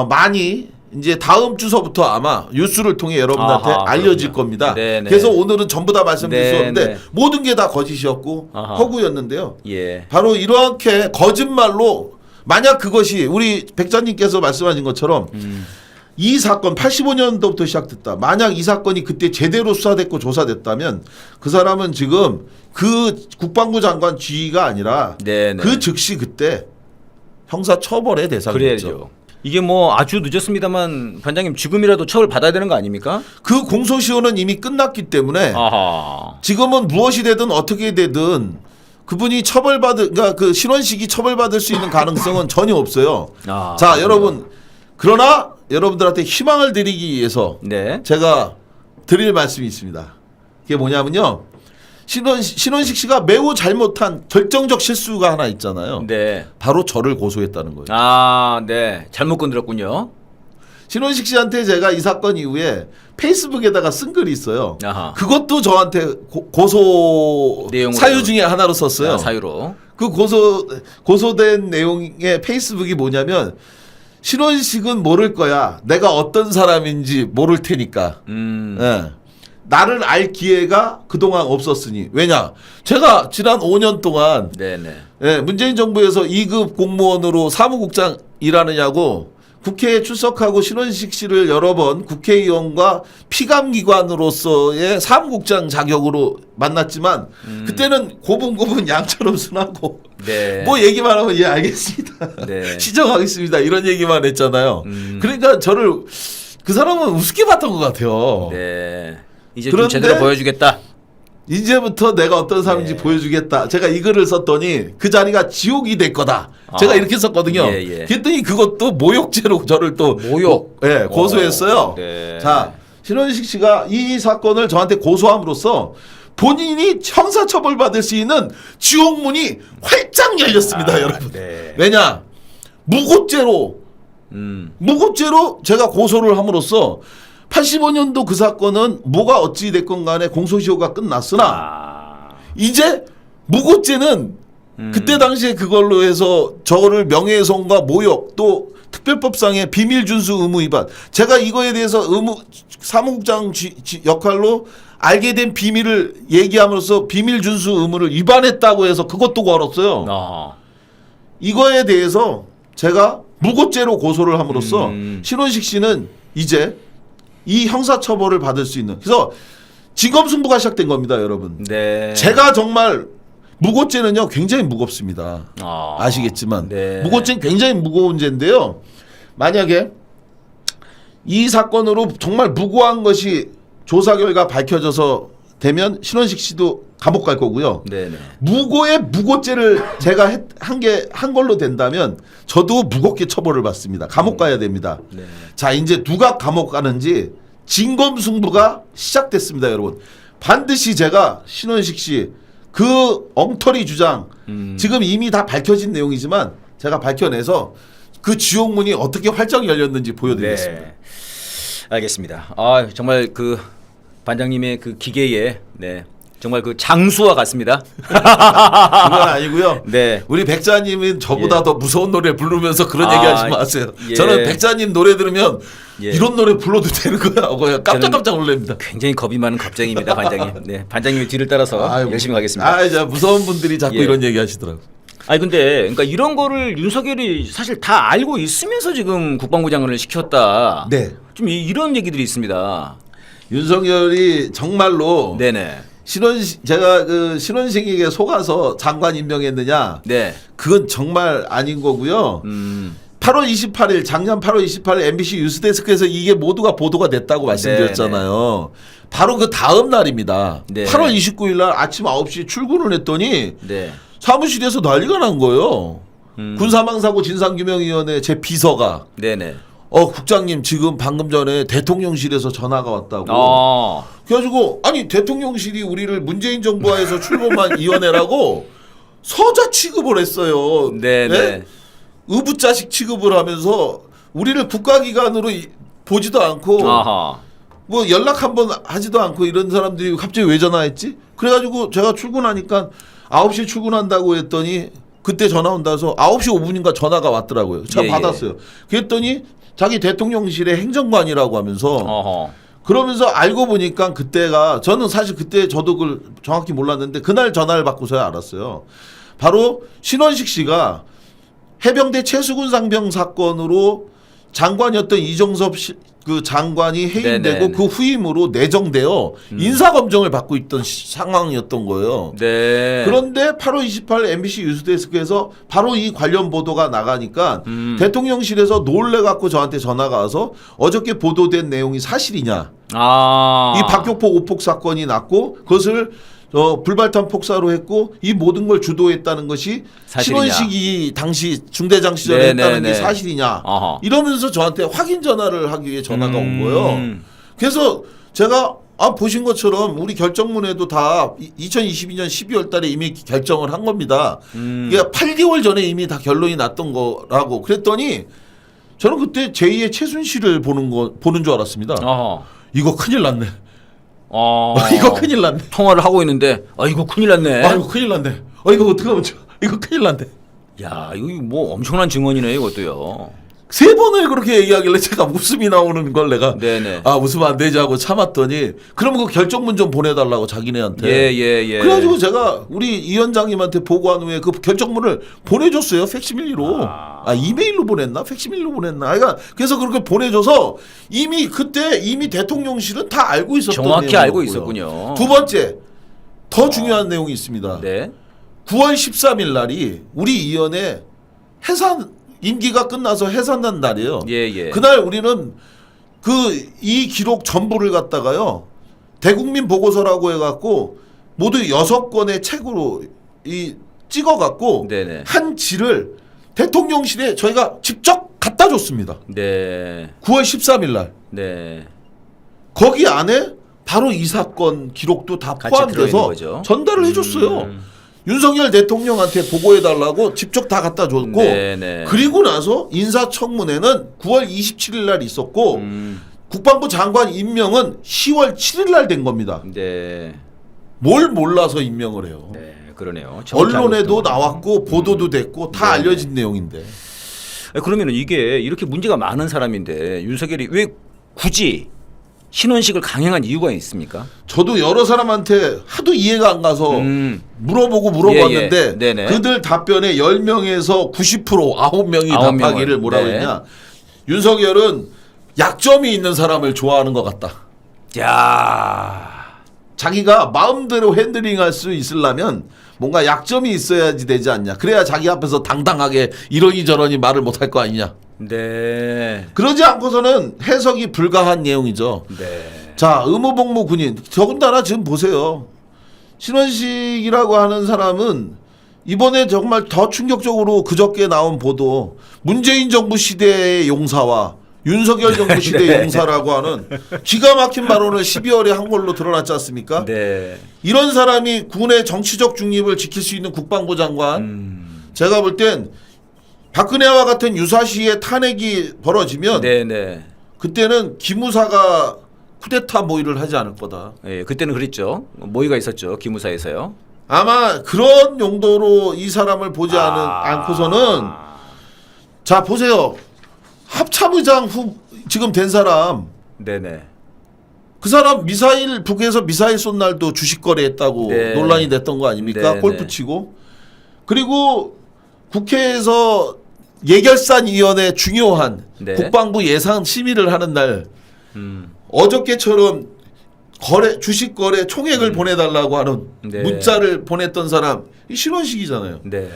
많이 이제 다음 주서부터 아마 뉴스를 통해 여러분한테 아하, 알려질 그렇군요. 겁니다. 네네. 그래서 오늘은 전부 다 말씀드릴 수 네네. 없는데 모든 게 다 거짓이었고 아하. 허구였는데요. 예. 바로 이렇게 거짓말로 만약 그것이 우리 백자님께서 말씀하신 것처럼 이 사건 85년도부터 시작됐다. 만약 이 사건이 그때 제대로 수사됐고 조사됐다면 그 사람은 지금 그 국방부 장관 지위가 아니라 네네. 그 즉시 그때 형사 처벌의 대상이죠. 그래야죠. 이게 뭐 아주 늦었습니다만 반장님 지금이라도 처벌 받아야 되는 거 아닙니까? 그 공소시효는 이미 끝났기 때문에 아하. 지금은 무엇이 되든 어떻게 되든 그분이 그러니까 그 신원식이 처벌받을 수 있는 가능성은 전혀 없어요. 아, 자, 그렇군요. 여러분 그러나 여러분들한테 희망을 드리기 위해서 네. 제가 드릴 말씀이 있습니다. 그게 뭐냐면요. 신원식 씨가 매우 잘못한 결정적 실수가 하나 있잖아요. 네. 바로 저를 고소했다는 거예요. 아, 네. 잘못 건드렸군요. 신원식 씨한테 제가 이 사건 이후에 페이스북에다가 쓴 글이 있어요. 아하. 그것도 저한테 고소 내용으로. 사유 중에 하나로 썼어요. 아, 사유로. 그 고소된 내용의 페이스북이 뭐냐면 신원식은 모를 거야. 내가 어떤 사람인지 모를 테니까. 예. 나를 알 기회가 그동안 없었으니. 왜냐? 제가 지난 5년 동안 네네. 예, 문재인 정부에서 2급 공무원으로 사무국장 일하느냐고 국회에 출석하고 신원식 씨를 여러 번 국회의원과 피감기관으로서의 사무국장 자격으로 만났지만 그때는 고분고분 양처럼 순하고 네. 뭐 얘기만 하면 예 알겠습니다. 네. 시정하겠습니다. 이런 얘기만 했잖아요. 그러니까 저를 그 사람은 우습게 봤던 것 같아요. 네. 이제 좀 그런데 제대로 보여주겠다. 이제부터 내가 어떤 사람인지 네. 보여주겠다. 제가 이 글을 썼더니 그 자리가 지옥이 될 거다. 제가 이렇게 썼거든요. 예, 예. 그랬더니 그것도 모욕죄로 저를 또 모욕. 예, 고소했어요. 네. 자, 신원식 씨가 이 사건을 저한테 고소함으로써 본인이 형사처벌 받을 수 있는 지옥문이 활짝 열렸습니다, 여러분. 네. 왜냐? 무고죄로 제가 고소를 함으로써 85년도 그 사건은 뭐가 어찌 됐건 간에 공소시효가 끝났으나 이제 무고죄는 그때 당시에 그걸로 해서 저를 명예훼손과 모욕 또 특별법상의 비밀 준수 의무 위반 제가 이거에 대해서 사무국장 역할로 알게 된 비밀을 얘기함으로써 비밀 준수 의무를 위반했다고 해서 그것도 걸었어요. 이거에 대해서 제가 무고죄로 고소를 함으로써 신원식 씨는 이제 이 형사처벌을 받을 수 있는 그래서 직업승부가 시작된 겁니다, 여러분. 네. 제가 정말 무고죄는요 굉장히 무겁습니다. 아시겠지만 네. 무고죄는 굉장히 무거운 죄인데요. 만약에 이 사건으로 정말 무고한 것이 조사 결과 밝혀져서 되면 신원식 씨도 감옥 갈 거고요. 네네. 무고의 무고죄를 제가 한 걸로 된다면 저도 무겁게 처벌을 받습니다. 감옥 가야 됩니다. 네. 자, 이제 누가 감옥 가는지 진검승부가 시작됐습니다, 여러분. 반드시 제가 신원식 씨 그 엉터리 주장 지금 이미 다 밝혀진 내용이지만 제가 밝혀내서 그 지옥문이 어떻게 활짝 열렸는지 보여드리겠습니다. 네. 알겠습니다. 아, 정말 그 반장님의 그 기계에 네. 정말 그 장수와 같습니다. 그건 아니고요. 네. 우리 백자님은 저보다 예. 더 무서운 노래 부르면서 그런 아, 얘기하지 마세요. 예. 저는 백자님 노래 들으면 예. 이런 노래 불러도 되는 거야 하고 깜짝깜짝 놀랍니다. 굉장히 겁이 많은 겁쟁입니다, 반장님. 네, 반장님의 뒤를 따라서 아유, 열심히 가겠습니다. 아, 이제 무서운 분들이 자꾸 예. 이런 얘기 하시더라고. 아니 근데 그러니까 이런 거를 윤석열이 사실 다 알고 있으면서 지금 국방부 장관을 시켰다. 네. 좀 이런 얘기들이 있습니다. 윤석열이 정말로 네네. 제가 그 신원식에게 속아서 장관 임명했느냐? 네. 그건 정말 아닌 거고요. 8월 28일 작년 8월 28일 MBC 뉴스데스크에서 이게 모두가 보도가 됐다고 말씀드렸잖아요. 바로 그 다음 날입니다. 네. 8월 29일 날 아침 9시 출근을 했더니 네. 사무실에서 난리가 난 거예요. 군사망사고 진상규명위원회 제 비서가 네네. 국장님 지금 방금 전에 대통령실에서 전화가 왔다고. 그래가지고 아니 대통령실이 우리를 문재인 정부하에서 출범한 위원회라고 서자 취급을 했어요. 네네. 네? 의붓자식 취급을 하면서 우리를 국가기관으로 보지도 않고 아하. 뭐 연락 한번 하지도 않고 이런 사람들이 갑자기 왜 전화했지? 그래가지고 제가 출근하니까 9시에 출근한다고 했더니 그때 전화 온다 해서 9시 5분인가 전화가 왔더라고요. 제가 예, 받았어요. 그랬더니 자기 대통령실의 행정관이라고 하면서 어허. 그러면서 알고 보니까 그때가 저는 사실 그때 저도 그걸 정확히 몰랐는데 그날 전화를 받고서야 알았어요. 바로 신원식 씨가 해병대 최수근 상병 사건으로 장관이었던 이종섭 그 장관이 해임되고 네네네. 그 후임으로 내정되어 인사검증을 받고 있던 상황이었던 거예요. 네. 그런데 8월 28일 MBC 뉴스데스크에서 바로 이 관련 보도가 나가니까 대통령실에서 놀래갖고 저한테 전화가 와서 어저께 보도된 내용이 사실이냐. 아. 이 박격포 오폭 사건이 났고 그것을 불발탄 폭사로 했고 이 모든 걸 주도했다는 것이 사실이냐. 신원식이 당시 중대장 시절에 네네네. 했다는 게 사실이냐. 어허. 이러면서 저한테 확인 전화를 하기 위해 전화가 온 거예요. 음. 그래서 제가 보신 것처럼 우리 결정문에도 다 2022년 12월 달에 이미 결정을 한 겁니다. 이게 8개월 전에 이미 다 결론이 났던 거라고. 그랬더니 저는 그때 제2의 최순실을 보는 줄 알았습니다. 어허. 이거 큰일 났네. 어. 이거 큰일 났네. 통화를 하고 있는데 이거 큰일 났네. 이거 큰일 났네. 이거 어떡하면 좋아. 이거 큰일 났네. 야, 이거 뭐 엄청난 증언이네 이것도요. 3번을 그렇게 얘기하길래 제가 웃음이 나오는 걸 내가 네네. 웃으면 안 되지 하고 참았더니 그러면 그 결정문 좀 보내달라고 자기네한테. 예. 그래가지고 제가 우리 이 위원장님한테 보고한 후에 그 결정문을 보내줬어요. 팩시밀리로. 이메일로 보냈나? 팩시밀리로 보냈나? 그래서 그렇게 보내줘서 이미 그때 대통령실은 다 알고 있었던 정확히 알고 내용이었고요. 있었군요. 두 번째 더 중요한 내용이 있습니다. 네. 9월 13일 날이 우리 위원회 해산 임기가 끝나서 해산난 날이에요. 예. 그날 우리는 이 기록 전부를 갖다가요 대국민 보고서라고 해갖고 모두 6권의 책으로 찍어갖고 네네. 한 지를 대통령실에 저희가 직접 갖다 줬습니다. 네. 9월 13일 날 네. 거기 안에 바로 이 사건 기록도 다 같이 들어있는 포함돼서 거죠. 전달을 해줬어요. 윤석열 대통령한테 보고해달라고 직접 다 갖다 줬고 네네. 그리고 나서 인사청문회는 9월 27일 날 있었고 국방부 장관 임명은 10월 7일 날 된 겁니다. 네. 뭘 몰라서 임명을 해요. 네, 그러네요. 정확히 언론에도 알고 있던 나왔고 보도도 됐고 다 알려진 내용인데. 그러면은 이게 이렇게 문제가 많은 사람인데 윤석열이 왜 굳이 신원식을 강행한 이유가 있습니까? 저도 여러 사람한테 하도 이해가 안 가서 물어봤는데 예. 네네. 그들 답변에 10명에서 90% 9명이 답하기를 뭐라고 네. 했냐. 윤석열은 약점이 있는 사람을 좋아하는 것 같다. 야. 자기가 마음대로 핸들링할 수 있으려면 뭔가 약점이 있어야지 되지 않냐. 그래야 자기 앞에서 당당하게 이러니 저러니 말을 못할 거 아니냐. 네. 그러지 않고서는 해석이 불가한 내용이죠. 네. 자, 의무복무 군인. 더군다나 지금 보세요. 신원식이라고 하는 사람은 이번에 정말 더 충격적으로 그저께 나온 보도 문재인 정부 시대의 용사와 윤석열 정부 시대의 네. 용사라고 하는 기가 막힌 발언을 12월에 한 걸로 드러났지 않습니까? 네. 이런 사람이 군의 정치적 중립을 지킬 수 있는 국방부 장관. 제가 볼 땐 박근혜와 같은 유사시에 탄핵이 벌어지면 네. 그때는 기무사가 쿠데타 모의를 하지 않을 거다. 예, 그때는 그랬죠. 모의가 있었죠. 기무사에서요. 아마 그런 용도로 이 사람을 보지 않고서는 자 보세요. 합참의장 지금 된 사람 네네. 그 사람 북에서 미사일 쏜 날도 주식 거래했다고 네. 논란이 됐던 거 아닙니까? 네, 골프 네. 치고. 그리고 국회에서 예결산위원회 중요한 네. 국방부 예산 심의를 하는 날 어저께처럼 주식 거래 총액을 보내달라고 하는 네. 문자를 보냈던 사람 이 신원식이잖아요. 네.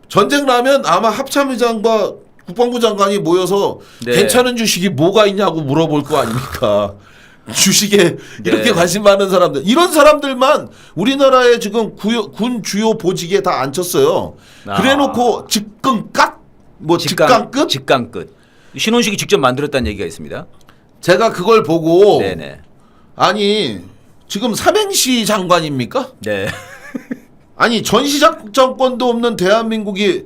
전쟁 나면 아마 합참의장과 국방부 장관이 모여서 네. 괜찮은 주식이 뭐가 있냐고 물어볼 거 아닙니까? 주식에 이렇게 네. 관심 많은 사람들, 이런 사람들만 우리나라에 지금 군 주요 보직에 다 앉혔어요. 아. 그래놓고 직급각 뭐 직강급 직강급. 신원식이 직접 만들었다는 얘기가 있습니다. 제가 그걸 보고 네네. 아니 지금 삼행시 장관입니까? 네. 아니 전시작전권도 없는 대한민국이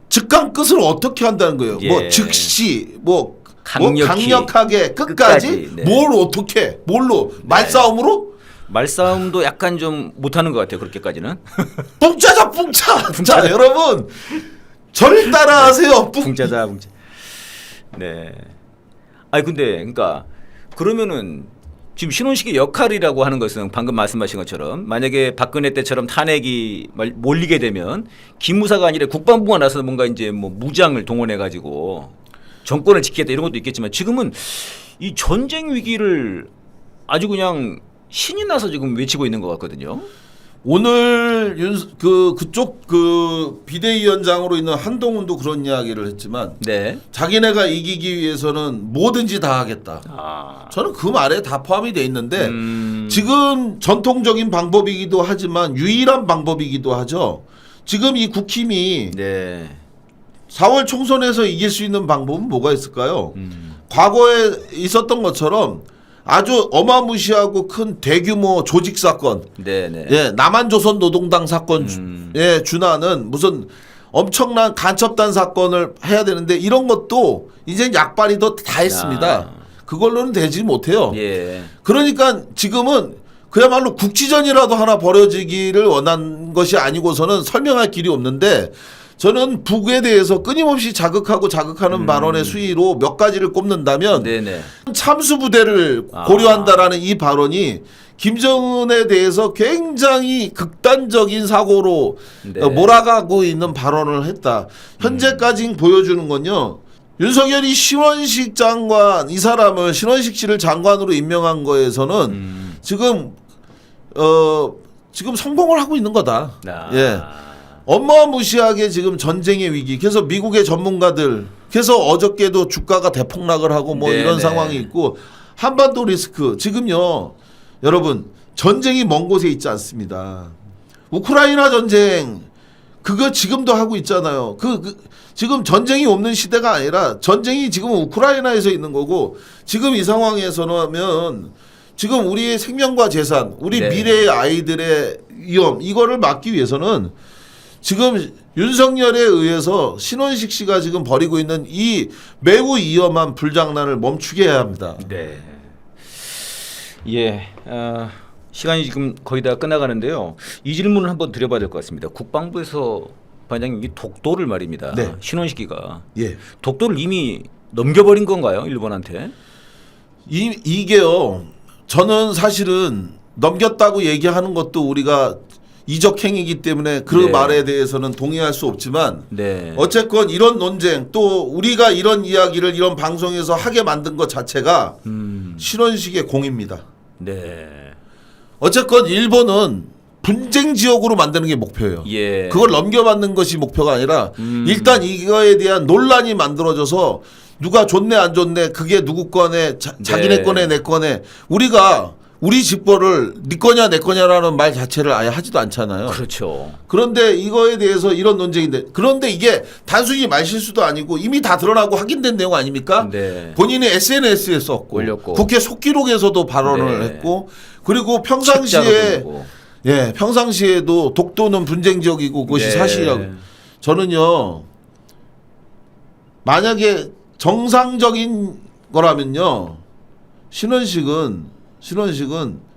직강끝을 어떻게 한다는 거예요? 예. 뭐 즉시 뭐 강력히, 강력하게 끝까지 네. 뭘 어떻게 뭘로 말싸움으로 말싸움도 약간 좀 못하는 것 같아요. 그렇게까지는. 뿡짜자 뿡짜. 자 여러분 저를 따라하세요. 붕짜자 붕짜. 네. 아니 근데 그러니까 그러면은 지금 신원식의 역할이라고 하는 것은 방금 말씀하신 것처럼 만약에 박근혜 때처럼 탄핵이 몰리게 되면 기무사가 아니라 국방부가 나서서 뭔가 이제 뭐 무장을 동원해 가지고 정권을 지키겠다 이런 것도 있겠지만 지금은 이 전쟁 위기를 아주 그냥 신이 나서 지금 외치고 있는 것 같거든요. 오늘 그쪽 비대위원장으로 있는 한동훈도 그런 이야기를 했지만 네. 자기네가 이기기 위해서는 뭐든지 다 하겠다. 아. 저는 그 말에 다 포함이 돼 있는데 지금 전통적인 방법이기도 하지만 유일한 방법이기도 하죠. 지금 이 국힘이 네. 4월 총선에서 이길 수 있는 방법은 뭐가 있을까요? 과거에 있었던 것처럼 아주 어마무시하고 큰 대규모 조직 사건, 네네. 예, 남한조선 노동당 사건에 준하는 무슨 엄청난 간첩단 사건을 해야 되는데 이런 것도 이제 약발이도 다 했습니다. 아. 그걸로는 되지 못해요. 예. 그러니까 지금은 그야말로 국지전이라도 하나 벌어지기를 원한 것이 아니고서는 설명할 길이 없는데 저는 북에 대해서 끊임없이 자극하는 발언의 수위로 몇 가지를 꼽는다면 네네. 참수부대를 고려한다라는 이 발언이 김정은에 대해서 굉장히 극단적인 사고로 네. 몰아가고 있는 발언을 했다. 현재까지 보여주는 건요. 윤석열이 신원식 장관 이 사람을 신원식 씨를 장관으로 임명한 거에서는 지금 성공을 하고 있는 거다. 아. 예. 어마무시하게 지금 전쟁의 위기. 그래서 미국의 전문가들 그래서 어저께도 주가가 대폭락을 하고 뭐 네네. 이런 상황이 있고 한반도 리스크 지금요. 여러분 전쟁이 먼 곳에 있지 않습니다. 우크라이나 전쟁 그거 지금도 하고 있잖아요. 지금 전쟁이 없는 시대가 아니라 전쟁이 지금 우크라이나에서 있는 거고 지금 이 상황에서는 지금 우리의 생명과 재산, 우리 네. 미래의 아이들의 위험 이거를 막기 위해서는 지금 윤석열에 의해서 신원식 씨가 지금 벌이고 있는 이 매우 위험한 불장난을 멈추게 해야 합니다. 네. 예. 시간이 지금 거의 다 끝나가는데요. 이 질문을 한번 드려봐야 될 것 같습니다. 국방부에서 반장님 이 독도를 말입니다. 네. 신원식이가 예. 독도를 이미 넘겨버린 건가요? 일본한테? 이게요. 저는 사실은 넘겼다고 얘기하는 것도 우리가 이적 행위이기 때문에 그 네. 말에 대해서는 동의할 수 없지만 네. 어쨌건 이런 논쟁 또 우리가 이런 이야기를 이런 방송에서 하게 만든 것 자체가 신원식의 공입니다. 네. 어쨌건 일본은 분쟁 지역으로 만드는 게 목표예요. 예. 그걸 넘겨받는 것이 목표가 아니라 일단 이거에 대한 논란이 만들어져서 누가 좋네 안 좋네 그게 누구 거네 자기네 거네 내 거네 우리가 우리 집거를 네 거냐 내 거냐라는 말 자체를 아예 하지도 않잖아요. 그렇죠. 그런데 이거에 대해서 이런 논쟁인데 그런데 이게 단순히 말실수도 아니고 이미 다 드러나고 확인된 내용 아닙니까? 네. 본인이 SNS에 썼고 올렸고. 국회 속기록에서도 발언을 네. 했고 그리고 책자로 평상시에 보내고. 예 평상시에도 독도는 분쟁 지역이고 그것이 네. 사실이라고 저는요 만약에 정상적인 거라면요 신원식은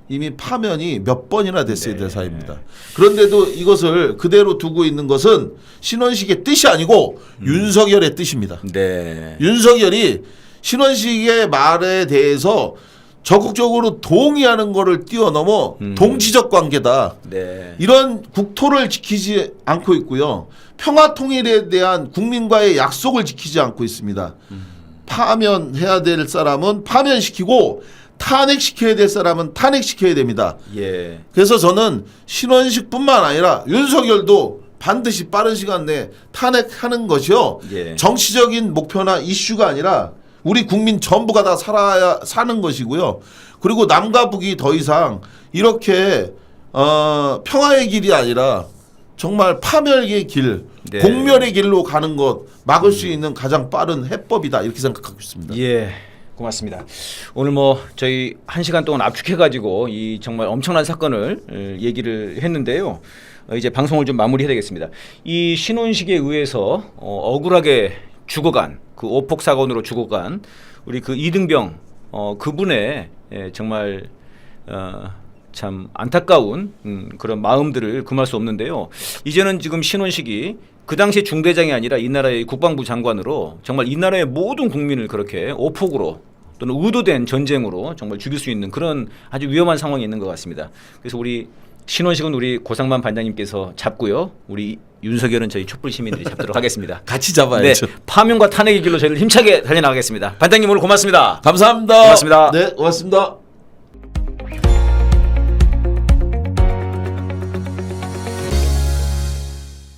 이미 파면이 몇 번이나 됐어야 네. 될 사입니다. 그런데도 이것을 그대로 두고 있는 것은 신원식의 뜻이 아니고 윤석열의 뜻입니다. 네. 윤석열이 신원식의 말에 대해서 적극적으로 동의하는 것을 뛰어넘어 동지적 관계다. 네. 이런 국토를 지키지 않고 있고요. 평화 통일에 대한 국민과의 약속을 지키지 않고 있습니다. 파면해야 될 사람은 파면시키고 탄핵시켜야 될 사람은 탄핵시켜야 됩니다. 예. 그래서 저는 신원식뿐만 아니라 윤석열도 반드시 빠른 시간 내에 탄핵하는 것이요. 예. 정치적인 목표나 이슈가 아니라 우리 국민 전부가 다 사는 것이고요. 그리고 남과 북이 더 이상 이렇게 평화의 길이 아니라 정말 파멸의 길, 네. 공멸의 길로 가는 것 막을 수 있는 가장 빠른 해법이다 이렇게 생각하고 있습니다. 예, 고맙습니다. 오늘 뭐 저희 1시간 동안 압축해가지고 이 정말 엄청난 사건을 얘기를 했는데요. 이제 방송을 좀 마무리해야 되겠습니다. 이 신혼식에 의해서 억울하게 죽어간 그 오폭 사건으로 죽어간 우리 그 이등병 그분의 정말 참 안타까운 그런 마음들을 금할 수 없는데요. 이제는 지금 신원식이 그 당시 중대장이 아니라 이 나라의 국방부 장관으로 정말 이 나라의 모든 국민을 그렇게 오폭으로 또는 의도된 전쟁으로 정말 죽일 수 있는 그런 아주 위험한 상황이 있는 것 같습니다. 그래서 우리 신원식은 우리 고상만 반장님께서 잡고요. 우리 윤석열은 저희 촛불 시민들이 잡도록 하겠습니다. 같이 잡아야죠. 네, 파면과 탄핵의 길로 저희를 힘차게 달려나가겠습니다. 반장님 오늘 고맙습니다. 감사합니다. 고맙습니다. 네, 고맙습니다.